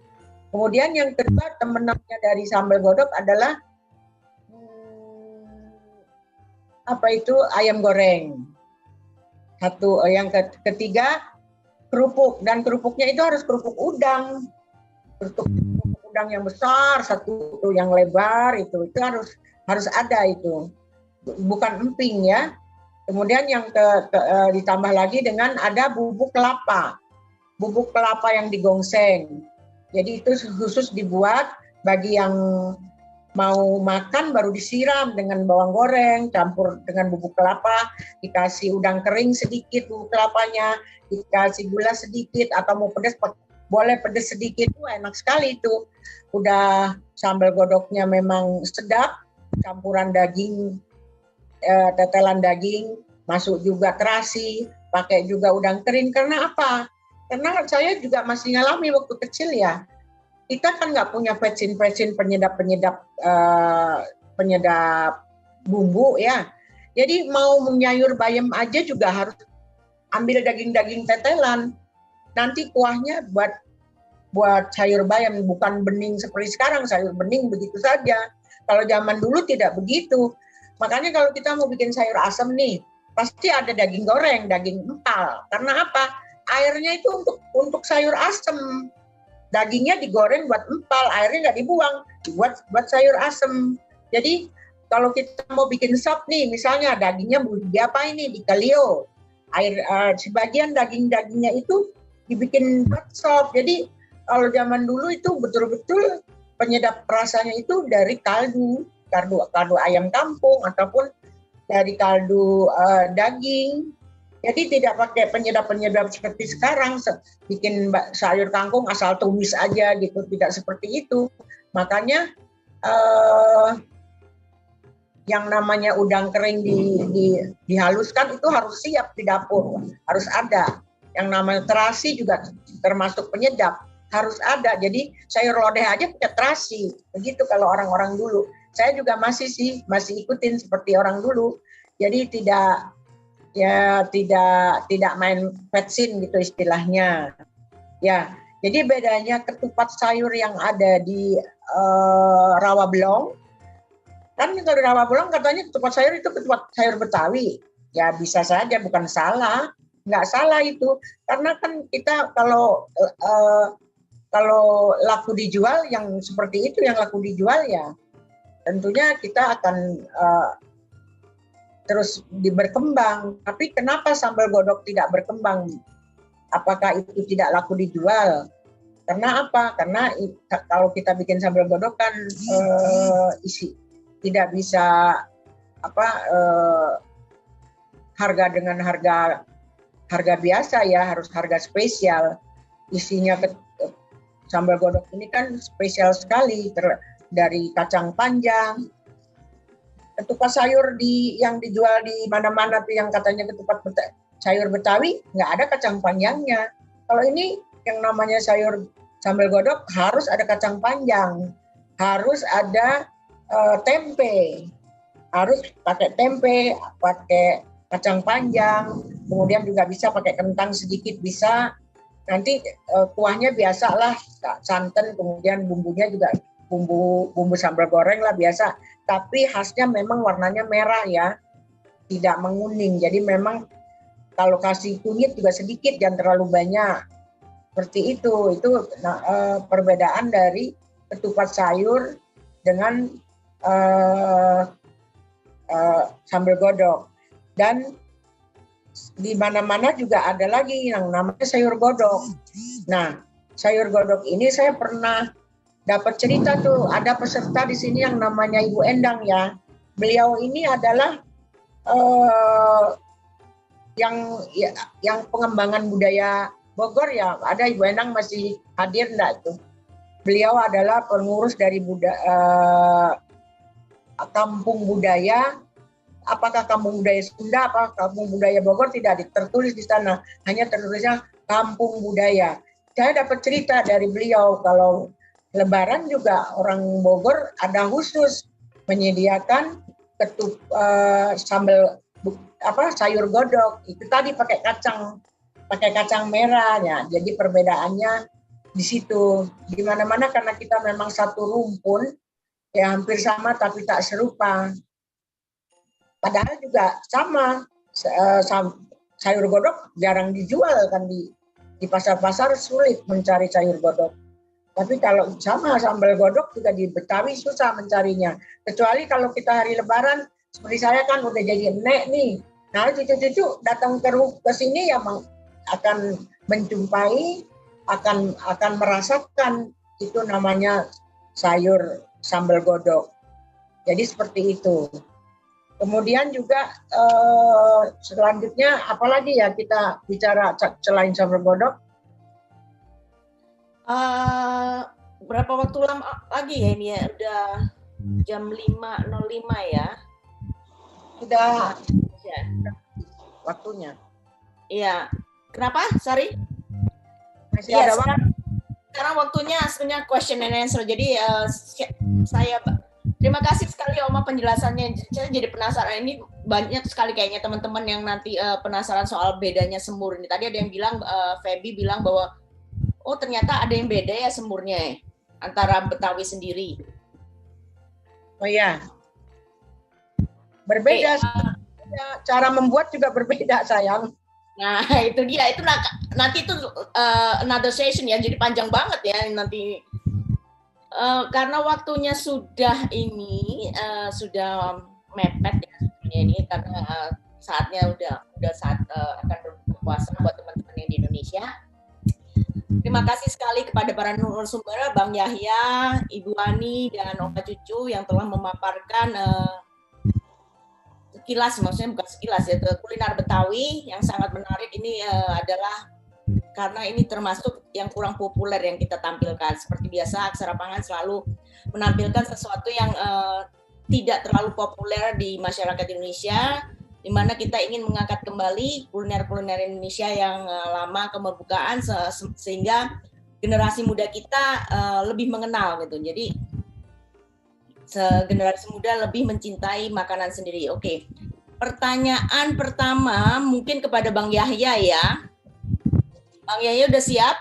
Kemudian yang kedua, temenannya dari sambal godok adalah ayam goreng. Satu, yang ketiga kerupuk, dan kerupuknya itu harus kerupuk udang. Kerupuk udang yang besar, satu yang lebar itu harus ada itu. Bukan emping ya. Kemudian yang ditambah lagi dengan ada bubuk kelapa. Bubuk kelapa yang digongseng. Jadi itu khusus dibuat bagi yang mau makan baru disiram dengan bawang goreng, campur dengan bubuk kelapa, dikasih udang kering sedikit bubuk kelapanya, dikasih gula sedikit, atau mau pedas boleh pedas sedikit, enak sekali itu. Udah sambal godoknya memang sedap, campuran daging, tetelan daging, masuk juga terasi, pakai juga udang kering. Karena apa? Karena saya juga masih ngalami waktu kecil ya. Kita kan nggak punya penyedap bumbu ya. Jadi mau menyayur bayam aja juga harus ambil daging-daging tetelan. nanti kuahnya buat sayur bayam, bukan bening seperti sekarang, sayur bening begitu saja. Kalau zaman dulu tidak begitu. Makanya kalau kita mau bikin sayur asem nih, pasti ada daging goreng, daging empal. Karena apa? Airnya itu untuk sayur asem. Dagingnya digoreng buat empal, airnya nggak dibuang, buat sayur asem. Jadi kalau kita mau bikin sop nih, misalnya dagingnya mau diapain nih, dikalio. Sebagian dagingnya itu dibikin buat sop. Jadi kalau zaman dulu itu betul-betul penyedap rasanya itu dari kaldu ayam kampung ataupun dari kaldu daging. Jadi tidak pakai penyedap-penyedap seperti sekarang, bikin sayur kangkung asal tumis aja gitu, tidak seperti itu. Makanya yang namanya udang kering dihaluskan itu harus siap di dapur, harus ada. Yang namanya terasi juga termasuk penyedap, harus ada. Jadi sayur lodeh aja pakai terasi, begitu kalau orang-orang dulu. Saya juga masih ikutin seperti orang dulu. Jadi tidak main vetsin gitu istilahnya. Ya, jadi bedanya ketupat sayur yang ada di Rawabelong, kan kalau di Rawabelong katanya ketupat sayur itu ketupat sayur Betawi. Ya bisa saja, bukan salah, nggak salah itu. Karena kan kita kalau laku dijual yang seperti itu, yang laku dijual ya tentunya kita akan terus berkembang. Tapi kenapa sambal godok tidak berkembang? Apakah itu tidak laku dijual? Karena apa? Karena kalau kita bikin sambal godok kan tidak bisa harga dengan harga biasa ya, harus harga spesial. Isinya sambal godok ini kan spesial sekali, dari kacang panjang. Ketupat sayur yang dijual di mana-mana tuh yang katanya ketupat sayur Betawi, nggak ada kacang panjangnya. Kalau ini yang namanya sayur sambal godok harus ada kacang panjang, harus ada tempe, harus pakai tempe, pakai kacang panjang, kemudian juga bisa pakai kentang sedikit bisa. Nanti kuahnya biasalah santan, kemudian bumbunya juga bumbu sambal goreng lah biasa. Tapi khasnya memang warnanya merah ya, tidak menguning. Jadi memang kalau kasih kunyit juga sedikit, jangan terlalu banyak. Seperti itu. Itu perbedaan dari ketupat sayur dengan sambal godok. Dan di mana-mana juga ada lagi yang namanya sayur godok. Nah, sayur godok ini saya pernah dapat cerita tuh, ada peserta di sini yang namanya Ibu Endang ya. Beliau ini adalah yang pengembangan budaya Bogor ya. Ada Ibu Endang masih hadir enggak itu? Beliau adalah pengurus dari kampung budaya. Apakah kampung budaya Sunda, apa kampung budaya Bogor, tidak tertulis di sana, hanya tertulisnya kampung budaya. Saya dapat cerita dari beliau kalau Lebaran juga orang Bogor ada khusus menyediakan sambal sayur godok. Itu tadi pakai kacang merah ya. Jadi perbedaannya di situ. Di mana-mana karena kita memang satu rumpun ya, hampir sama tapi tak serupa. Padahal juga sama, sayur godok jarang dijual kan di pasar-pasar, sulit mencari sayur godok. Tapi kalau sama sambal godok juga di Betawi susah mencarinya. Kecuali kalau kita hari Lebaran, seperti saya kan udah jadi enek nih. Nah cucu-cucu datang ke sini ya akan menjumpai, akan merasakan itu namanya sayur sambal godok. Jadi seperti itu. Kemudian juga selanjutnya apalagi ya kita bicara selain sambal godok? Berapa waktu lama lagi ya ini ya? Udah jam 5.05 ya? Sudah ya. Waktunya. Iya. Kenapa, Sari? Masih ada waktu. Sekarang waktunya sebenarnya question and answer. Jadi saya Terima kasih sekali Oma penjelasannya. Saya jadi penasaran, ini banyak sekali kayaknya teman-teman yang nanti penasaran soal bedanya semur ini. Tadi ada yang bilang, Feby bilang bahwa oh ternyata ada yang beda ya semurnya ya, antara Betawi sendiri. Oh ya, berbeda. Cara membuat juga berbeda sayang. Nah itu dia, itu nanti itu another session ya, jadi panjang banget ya nanti. Karena waktunya sudah sudah mepet ya sebetulnya ini, karena saatnya udah saat akan berpuasa buat teman-teman yang di Indonesia. Terima kasih sekali kepada para narasumber, Bang Yahya, Ibu Ani, dan Opa Cucu yang telah memaparkan sekilas, maksudnya bukan sekilas ya, kuliner Betawi yang sangat menarik. Ini adalah karena ini termasuk yang kurang populer yang kita tampilkan. Seperti biasa, Aksara Pangan selalu menampilkan sesuatu yang tidak terlalu populer di masyarakat Indonesia, di mana kita ingin mengangkat kembali kuliner-kuliner Indonesia yang lama kemerbukaan sehingga generasi muda kita lebih mengenal gitu. Jadi generasi muda lebih mencintai makanan sendiri. Oke. Pertanyaan pertama mungkin kepada Bang Yahya ya. Bang Yahya udah siap?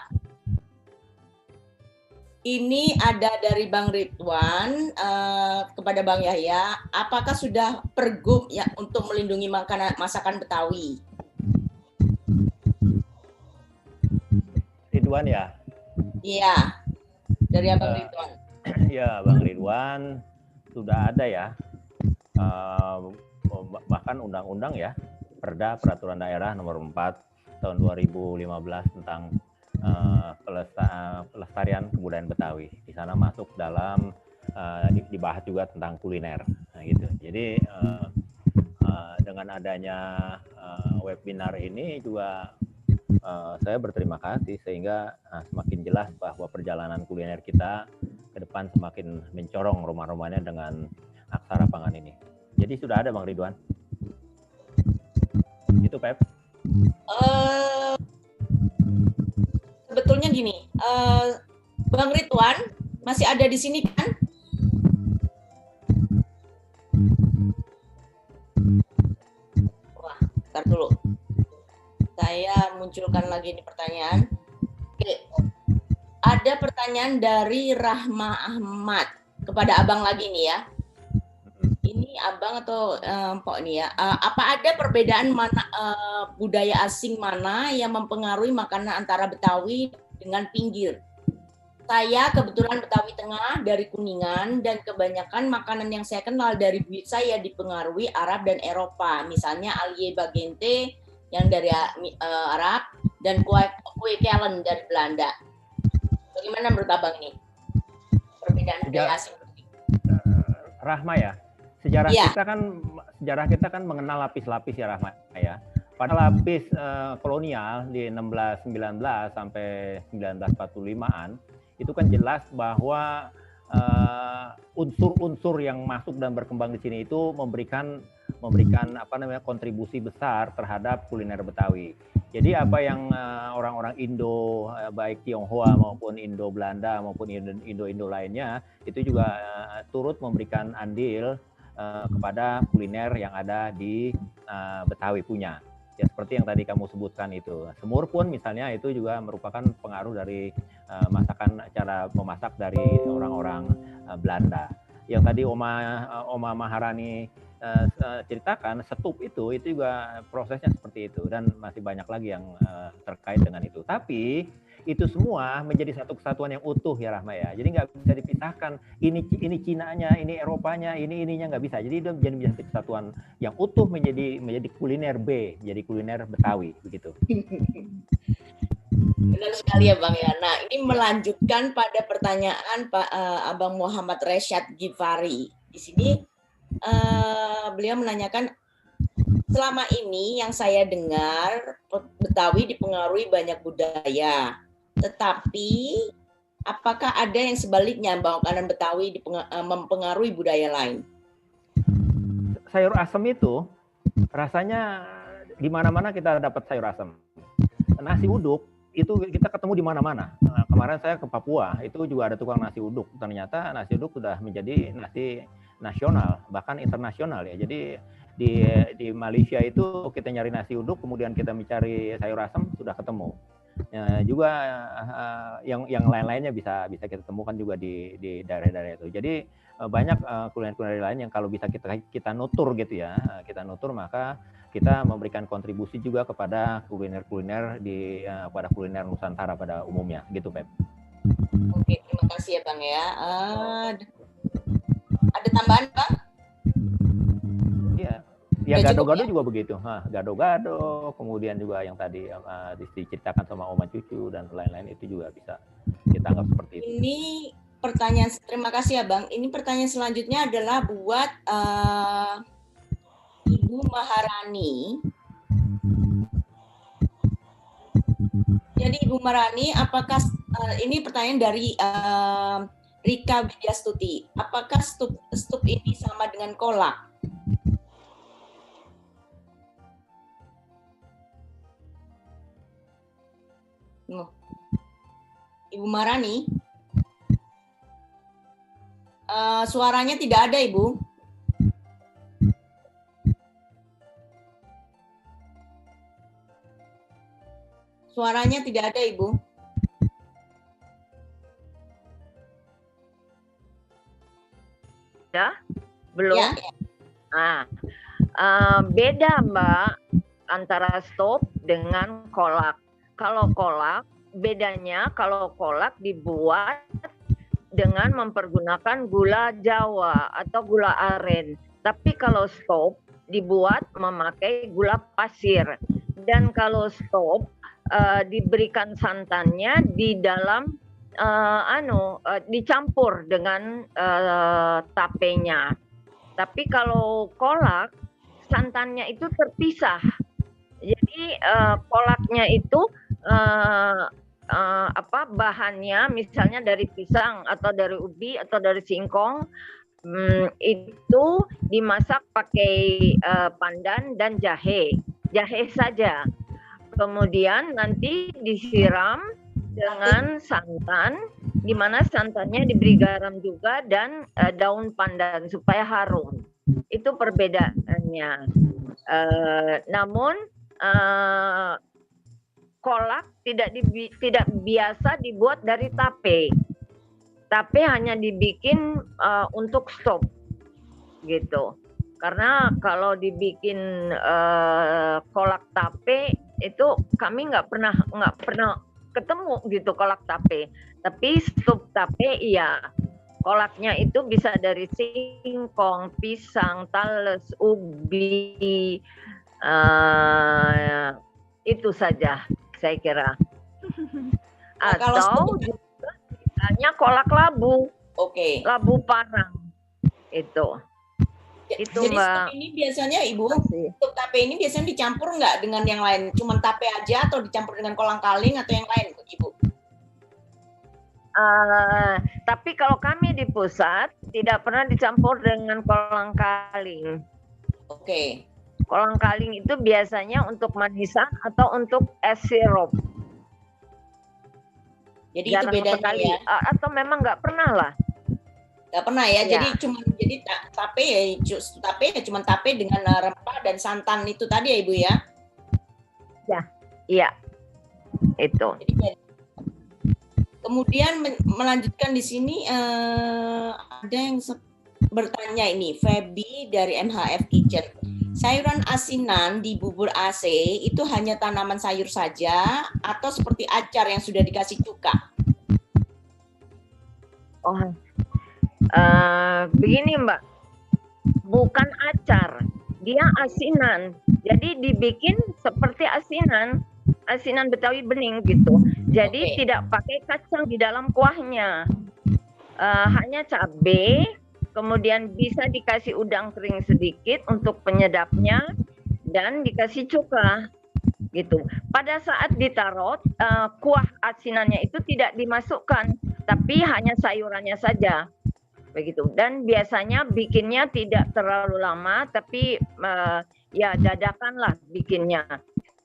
Ini ada dari Bang Ridwan kepada Bang Yahya, apakah sudah pergub ya untuk melindungi masakan Betawi? Ridwan ya? Iya, dari Abang Ridwan. Ya, Bang Ridwan sudah ada ya, bahkan undang-undang ya, Peraturan Daerah Nomor 4 tahun 2015 tentang pelestarian kebudayaan Betawi. Di sana masuk dalam dibahas juga tentang kuliner, nah, gitu. Jadi dengan adanya webinar ini juga saya berterima kasih sehingga semakin jelas bahwa perjalanan kuliner kita ke depan semakin mencorong rumah-rumahnya dengan Aksara Pangan ini. Jadi sudah ada Bang Ridwan. Itu Pep. Sebetulnya gini, Bang Ridwan masih ada di sini kan? Wah, bentar dulu. Saya munculkan lagi ini pertanyaan. Oke. Ada pertanyaan dari Rahma Ahmad kepada Abang lagi nih ya. Ini Abang atau Mpok nih ya. Apa ada perbedaan budaya asing mana yang mempengaruhi makanan antara Betawi dengan pinggir? Saya kebetulan Betawi Tengah dari Kuningan dan kebanyakan makanan yang saya kenal dari buyut saya dipengaruhi Arab dan Eropa. Misalnya alie bagente yang dari Arab dan kue kelen dari Belanda. Bagaimana menurut Abang ini? Perbedaan budaya asing. Rahma ya. Sejarah kita kan mengenal lapis-lapis ya Rahma ya. Pada lapis kolonial di 1619 sampai 1945-an itu kan jelas bahwa unsur-unsur yang masuk dan berkembang di sini itu memberikan kontribusi besar terhadap kuliner Betawi. Jadi apa yang orang-orang Indo baik Tionghoa maupun Indo Belanda maupun Indo lainnya itu juga turut memberikan andil kepada kuliner yang ada di Betawi punya. Ya seperti yang tadi kamu sebutkan itu. Semur pun misalnya itu juga merupakan pengaruh dari cara memasak dari orang-orang Belanda. Yang tadi Oma Maharani ceritakan, setup itu juga prosesnya seperti itu dan masih banyak lagi yang terkait dengan itu. Tapi itu semua menjadi satu kesatuan yang utuh ya Rahma ya. Jadi nggak bisa dipisahkan. Ini Cinanya, ini Eropanya, ininya nggak bisa. Jadi itu menjadi kesatuan yang utuh menjadi kuliner B, jadi kuliner Betawi begitu. Benar sekali ya Bang ya. Nah ini melanjutkan pada pertanyaan Pak Abang Muhammad Reshad Gifari. Di sini beliau menanyakan, selama ini yang saya dengar Betawi dipengaruhi banyak budaya. Tetapi apakah ada yang sebaliknya makanan Betawi mempengaruhi budaya lain? Sayur asem itu rasanya di mana-mana kita dapat sayur asem. Nasi uduk itu kita ketemu di mana-mana. Kemarin saya ke Papua, itu juga ada tukang nasi uduk. Ternyata nasi uduk sudah menjadi nasional bahkan internasional ya. Jadi di Malaysia itu kita nyari nasi uduk, kemudian kita mencari sayur asam sudah ketemu. Juga yang lain-lainnya bisa kita temukan juga di daerah-daerah itu. Jadi banyak kuliner-kuliner lain yang kalau bisa kita nutur gitu ya, kita nutur, maka kita memberikan kontribusi juga kepada kuliner-kuliner pada kuliner Nusantara pada umumnya gitu, Pep. Oke, terima kasih ya Bang ya. Ada tambahan Bang? Iya. Ya gado-gado juga begitu. Gado-gado, kemudian juga yang tadi diceritakan sama Oma Cucu dan lain-lain itu juga bisa kita anggap seperti itu. Ini pertanyaan, terima kasih ya Bang. Ini pertanyaan selanjutnya adalah buat Ibu Maharani. Jadi Ibu Maharani, apakah ini pertanyaan dari Rika Widyastuti. Apakah stup ini sama dengan kolak? Ibu Maharani, suaranya tidak ada Ibu. Suaranya tidak ada Ibu. Ya, belum. Ya. Beda Mbak antara stop dengan kolak. Kalau kolak, bedanya kalau kolak dibuat dengan mempergunakan gula Jawa atau gula aren. Tapi kalau stop dibuat memakai gula pasir. Dan kalau stop diberikan santannya di dalam dicampur dengan tapenya. Tapi kalau kolak santannya itu terpisah. Jadi kolaknya itu bahannya misalnya dari pisang atau dari ubi atau dari singkong, itu dimasak pakai pandan dan jahe saja. Kemudian nanti disiram dengan santan, di mana santannya diberi garam juga dan daun pandan supaya harum. Itu perbedaannya. Namun kolak tidak biasa dibuat dari tape. Tape hanya dibikin untuk stop gitu. Karena kalau dibikin kolak tape itu kami nggak pernah ketemu gitu kolak tape. Tapi stop tape iya. Kolaknya itu bisa dari singkong, pisang, tales, ubi, itu saja saya kira. Atau juga misalnya kolak labu. Oke. Labu parang itu. Itu jadi Mbak. Stup ini biasanya Ibu, stup tape ini biasanya dicampur nggak dengan yang lain? Cuman tape aja atau dicampur dengan kolang-kaling atau yang lain, Ibu? Tapi kalau kami di pusat tidak pernah dicampur dengan kolang-kaling. Oke. Kolang-kaling itu biasanya untuk manisan atau untuk es sirup. Jadi jarang itu bedanya sekali. ya? Atau memang nggak pernah lah. Nggak pernah ya? Ya. Jadi tape ya cuma tape dengan rempah dan santan itu tadi ya Ibu ya? Ya, iya. Itu. Kemudian melanjutkan di sini ada yang bertanya ini, Feby dari MHF Kitchen. Sayuran asinan di bubur AC itu hanya tanaman sayur saja atau seperti acar yang sudah dikasih cuka? Begini Mbak, bukan acar, dia asinan. Jadi dibikin seperti asinan Betawi bening gitu. Jadi tidak pakai kacang di dalam kuahnya, hanya cabai, kemudian bisa dikasih udang kering sedikit untuk penyedapnya dan dikasih cuka gitu. Pada saat ditaruh, kuah asinannya itu tidak dimasukkan, tapi hanya sayurannya saja begitu. Dan biasanya bikinnya tidak terlalu lama, tapi ya dadakan lah bikinnya.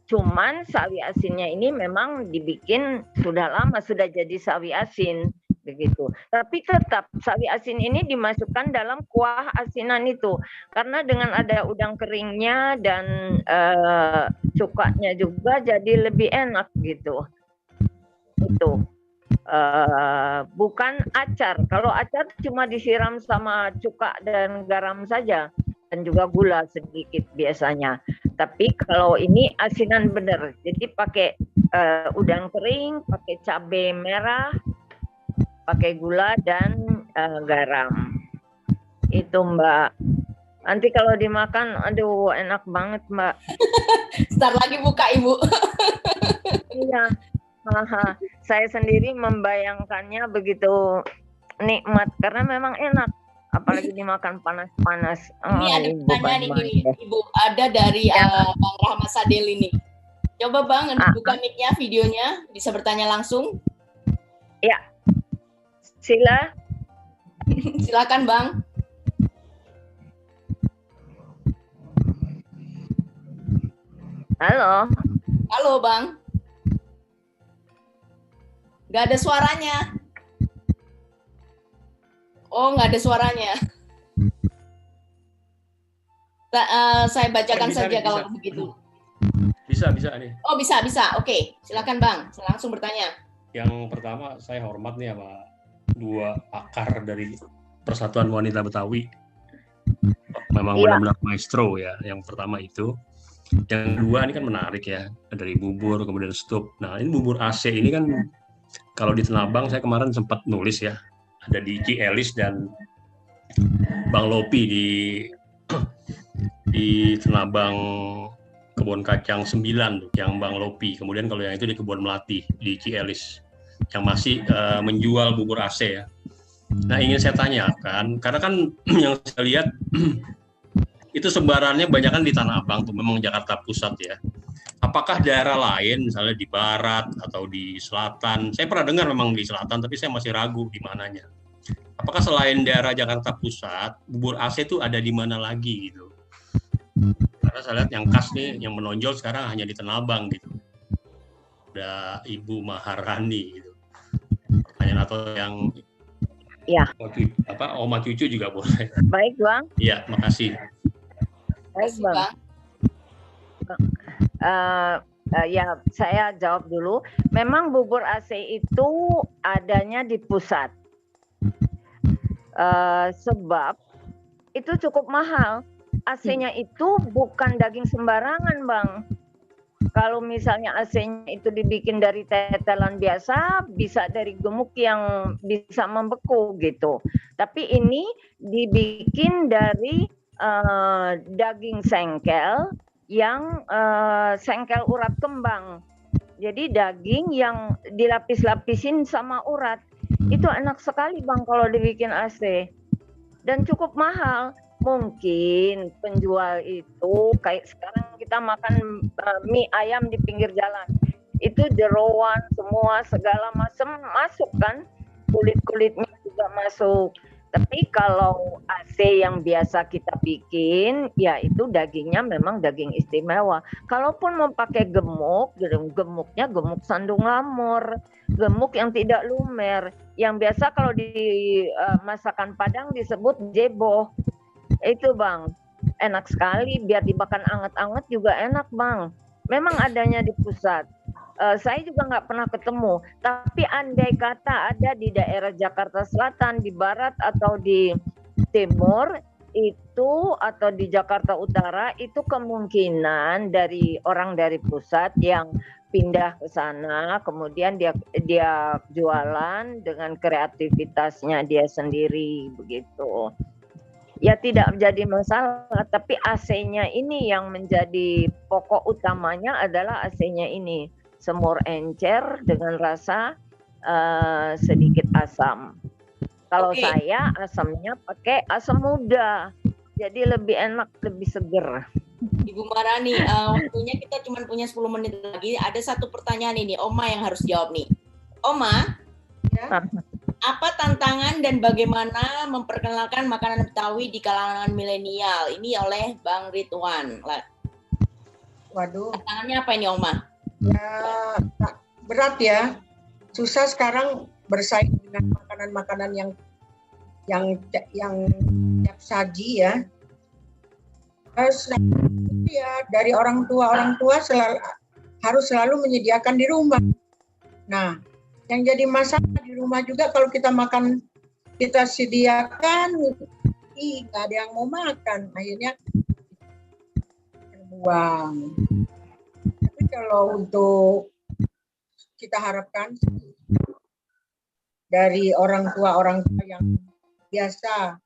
Cuman sawi asinnya ini memang dibikin sudah lama, sudah jadi sawi asin begitu. Tapi tetap sawi asin ini dimasukkan dalam kuah asinan itu, karena dengan ada udang keringnya dan cukanya juga jadi lebih enak gitu. Itu bukan acar. Kalau acar cuma disiram sama cuka dan garam saja dan juga gula sedikit biasanya. Tapi kalau ini asinan bener, jadi pakai udang kering, pakai cabai merah, pakai gula dan garam. Itu Mbak. Nanti kalau dimakan, aduh enak banget Mbak. Start lagi buka Ibu. Iya. Saya sendiri membayangkannya begitu nikmat karena memang enak, apalagi dimakan panas-panas. Ini ada pertanyaan nih Ibu, ada dari Bang Rahmat Sadil ini. Coba Bang, buka mic-nya, videonya, bisa bertanya langsung. Ya, silakan Bang. Halo Bang. Nggak ada suaranya. Oh, nggak ada suaranya. Saya bacakan saja kalau begitu. Bisa nih. Oh, bisa. Oke, silakan Bang. Langsung bertanya. Yang pertama, saya hormat nih sama dua pakar dari Persatuan Wanita Betawi. Memang benar-benar maestro ya. Yang pertama itu. Yang kedua ini kan menarik ya. Dari bubur, kemudian stup. Nah, ini bubur AC ini kan kalau di Tanah Abang saya kemarin sempat nulis ya, ada di Cielis dan Bang Lopi di Tanah Abang Kebun Kacang 9 tuh, yang Bang Lopi. Kemudian kalau yang itu di Kebun Melati di Cielis yang masih menjual bubur AC ya. Nah, ingin saya tanyakan karena kan yang saya lihat itu sebarannya banyak kan di Tanah Abang tuh, memang Jakarta Pusat ya. Apakah daerah lain, misalnya di barat atau di selatan, saya pernah dengar memang di selatan, tapi saya masih ragu di mananya. Apakah selain daerah Jakarta Pusat, bubur AC itu ada di mana lagi gitu? Karena saya lihat yang khas nih, yang menonjol sekarang hanya di Tanah Abang gitu. Ada Ibu Maharani gitu. Pertanyaan atau yang Oma Cucu juga boleh. Baik Bang. Iya, makasih. Baik Bang. Ya, saya jawab dulu. Memang bubur AC itu adanya di pusat, sebab itu cukup mahal. AC-nya itu bukan daging sembarangan, Bang. Kalau misalnya AC-nya itu dibikin dari tetelan biasa, bisa dari gemuk yang bisa membeku gitu. Tapi ini dibikin dari daging sengkel yang sengkel urat kembang. Jadi daging yang dilapis-lapisin sama urat. Itu enak sekali Bang kalau dibikin AC. Dan cukup mahal. Mungkin penjual itu kayak sekarang kita makan mie ayam di pinggir jalan. Itu jeroan semua segala macam masuk kan. Kulit-kulitnya juga masuk. Tapi kalau AC yang biasa kita bikin, ya itu dagingnya memang daging istimewa. Kalaupun mau pakai gemuk, gemuknya gemuk sandung lamur, gemuk yang tidak lumer. Yang biasa kalau di masakan Padang disebut jeboh. Itu Bang, enak sekali. Biar dimakan anget-anget juga enak Bang. Memang adanya di pusat. Saya juga nggak pernah ketemu, tapi andai kata ada di daerah Jakarta Selatan, di Barat atau di Timur itu atau di Jakarta Utara itu kemungkinan dari orang dari pusat yang pindah ke sana, kemudian dia jualan dengan kreativitasnya dia sendiri begitu. Ya tidak menjadi masalah, tapi AC-nya ini yang menjadi pokok utamanya adalah AC-nya ini. Semur encer dengan rasa sedikit asam. Kalau saya asamnya pakai asam muda, jadi lebih enak, lebih seger. Ibu Maharani, waktunya kita cuma punya 10 menit lagi. Ada satu pertanyaan ini, Oma yang harus jawab nih. Oma, ya? Apa tantangan dan bagaimana memperkenalkan makanan Betawi di kalangan milenial? Ini oleh Bang Ridwan. Waduh. Tantangannya apa ini, Oma? Ya, berat ya. Susah sekarang bersaing dengan makan makanan-makanan yang siap saji ya. Ya dari orang tua harus selalu menyediakan di rumah. Nah, yang jadi masalah di rumah juga kalau kita makan, kita sediakan, nggak ada yang mau makan, akhirnya terbuang. Tapi kalau untuk kita harapkan dari orang tua yang biasa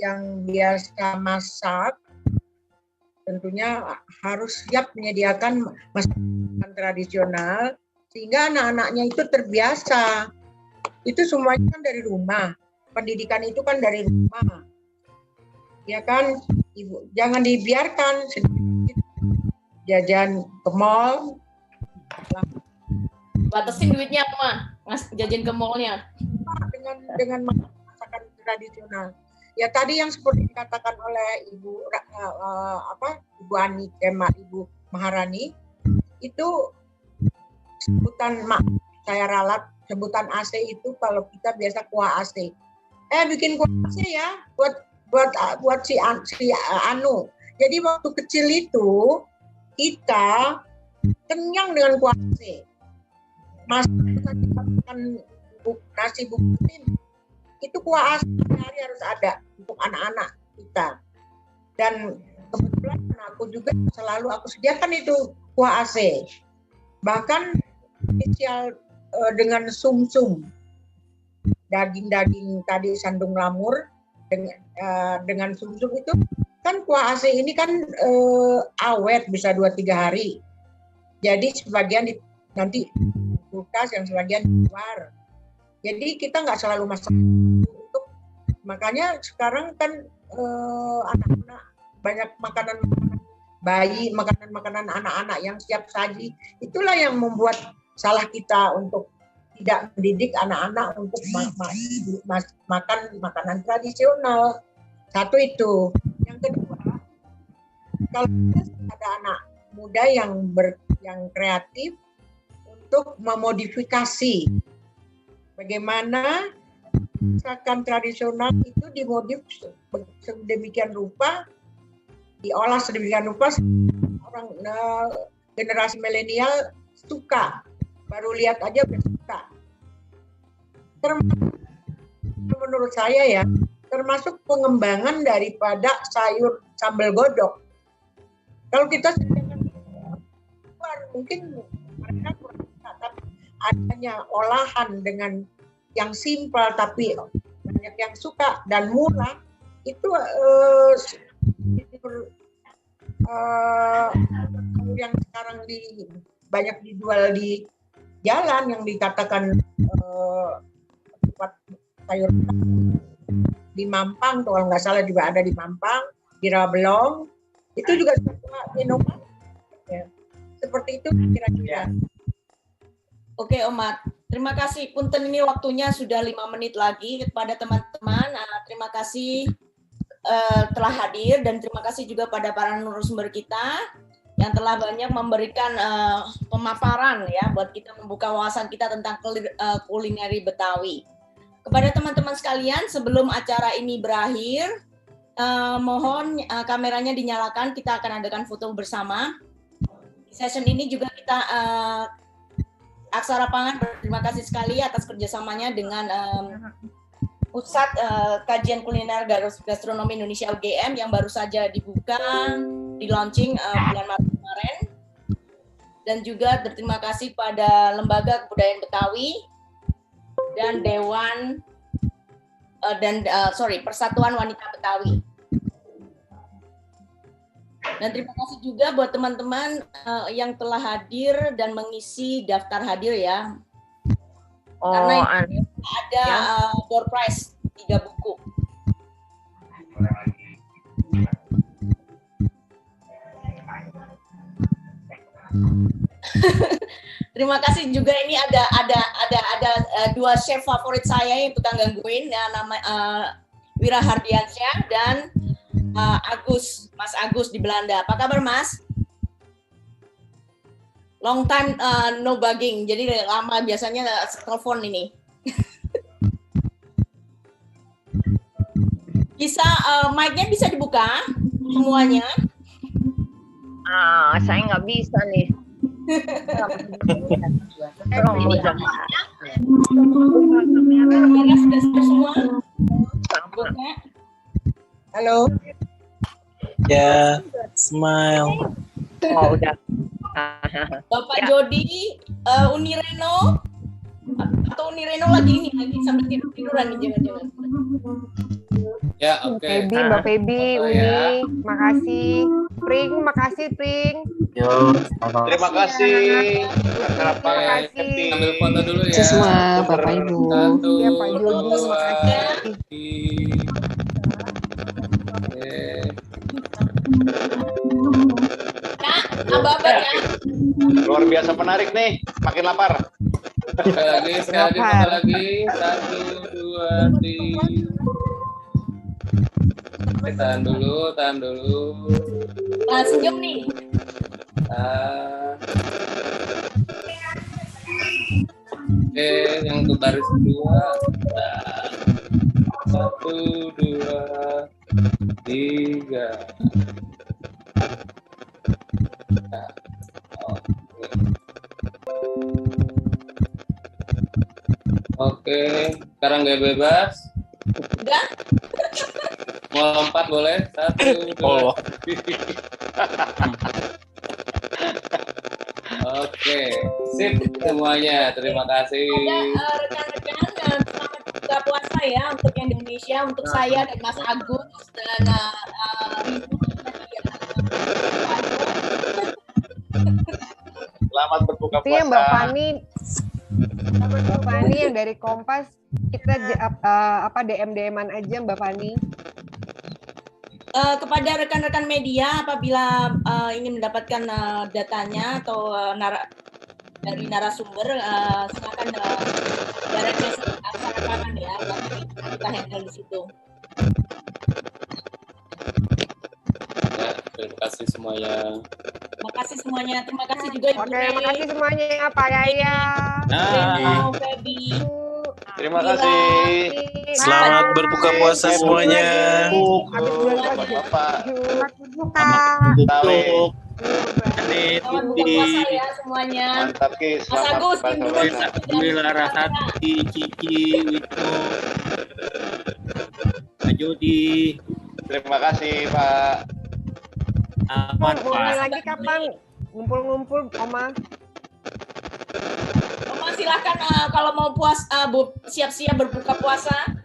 yang biasa masak, tentunya harus siap menyediakan masakan tradisional sehingga anak-anaknya itu terbiasa. Itu semuanya kan dari rumah. Pendidikan itu kan dari rumah. Ya kan, Ibu, jangan dibiarkan jajan ke mall. Batasin duitnya, Ma, jajan ke mallnya. Dengan masakan tradisional. Ya tadi yang seperti dikatakan oleh Ibu Ani, Ibu Maharani, itu sebutan saya ralat, sebutan AC itu kalau kita biasa kuah AC. Bikin kuah AC ya buat si Anu. Jadi waktu kecil itu kita kenyang dengan kuah AC. Makan nasi bungkusin itu kuah AC hari harus ada untuk anak-anak kita. Dan kebetulan aku juga selalu aku sediakan itu kuah AC. Bahkan spesial dengan sum-sum, daging-daging tadi sandung lamur dengan sum-sum itu kan kuah AC ini kan awet bisa 2-3 hari. Jadi sebagian nanti kulkas, yang sebagian di luar. Jadi kita nggak selalu masak untuk, makanya sekarang kan anak-anak banyak makanan bayi, makanan anak-anak yang siap saji. Itulah yang membuat salah kita untuk tidak mendidik anak-anak untuk makan makanan tradisional. Satu itu. Yang kedua, kalau ada anak muda yang kreatif untuk memodifikasi bagaimana masakan tradisional itu dimodif sedemikian rupa, diolah sedemikian rupa orang generasi milenial suka, baru lihat aja udah suka. Menurut saya ya, termasuk pengembangan daripada sayur sambal godok. Kalau kita mungkin mereka kurang suka, tapi adanya olahan dengan yang simpel tapi banyak yang suka dan murah itu yang sekarang banyak dijual di jalan yang dikatakan tempat sayur di Mampang, kalau nggak salah juga ada di Mampang, di Rablong, itu juga inovasi ya. Seperti itu kira-kira. Oke, Omat. Terima kasih. Punten, ini waktunya sudah 5 menit lagi kepada teman-teman. Terima kasih telah hadir dan terima kasih juga pada para narasumber kita yang telah banyak memberikan pemaparan ya buat kita membuka wawasan kita tentang kulineri Betawi. Kepada teman-teman sekalian, sebelum acara ini berakhir, mohon kameranya dinyalakan. Kita akan adakan foto bersama. Di session ini juga kita Aksara Pangan berterima kasih sekali atas kerjasamanya dengan Pusat Kajian Kuliner Gastronomi Indonesia UGM yang baru saja dibuka, di launching bulan Maret kemarin. Dan juga berterima kasih pada Lembaga Kebudayaan Betawi dan Persatuan Wanita Betawi. Dan terima kasih juga buat teman-teman yang telah hadir dan mengisi daftar hadir ya. Karena ada door prize 3 buku. Terima kasih juga, ini ada 2 chef favorit saya yang tukang gangguin ya, nama Wira Hardiansyah dan Mas Agus di Belanda. Apa kabar, Mas? long time no bugging, jadi lama biasanya telepon ini. Bisa mic-nya bisa dibuka semuanya? Saya nggak bisa nih. Kamera sudah semua. Buka. Halo. Ya, smile. Oh, udah. Bapak Jody, Unireno atau Unireno lagi sambil tiduran nih, jangan-jangan. Ya, oke. Mbak Febi, Foto ya. Uni, makasih. Pring, makasih Pring. Yo, Terima kasih. Terima kasih. Ambil foto dulu ya. Semua Bapak Ibu. Satu, Iya Pak Jody, dua, makasih. Oke. Abang ya. Luar biasa menarik nih. Makin lapar. Sekali lagi, foto lagi. 1, 2, 3. Oke, tahan dulu. Senyum nih. Oke, yang untuk baris kedua. 1, 2, 3. Oke, sekarang gaya bebas. Udah? Mau lompat boleh? 1, 2, 3. Oke, sip semuanya. Terima kasih. Ada rekan-rekan selamat buka puasa ya untuk Indonesia, untuk saya dan Mas Agus dan Selamat berbuka Itu ya Mbak puasa. Fani yang dari Kompas, kita DM-an aja Mbak Fani. Kepada rekan-rekan media apabila ingin mendapatkan datanya atau dari narasumber, silakan direct message aksara ya, nanti kita handle di situ. Ya, terima kasih semuanya. Makasih semuanya, terima kasih juga Ibu Oke, Rey, makasih semuanya Pak Yaya. Reno, Febi. Terima kasih. selamat berbuka puasa semuanya. Bapak. Selamat berbuka. Tarik. Selamat buka puasa ya semuanya. Mantap Ki. Mas Selamat Agus, berbuka dulu. puasa. Alhamdulillah Rasati, Cici, Wito, Pak Jody, Terima kasih Pak. aman Mau Pak. lagi kapan? Ngumpul-ngumpul, Oma. Oma silakan kalau mau siap-siap berbuka puasa.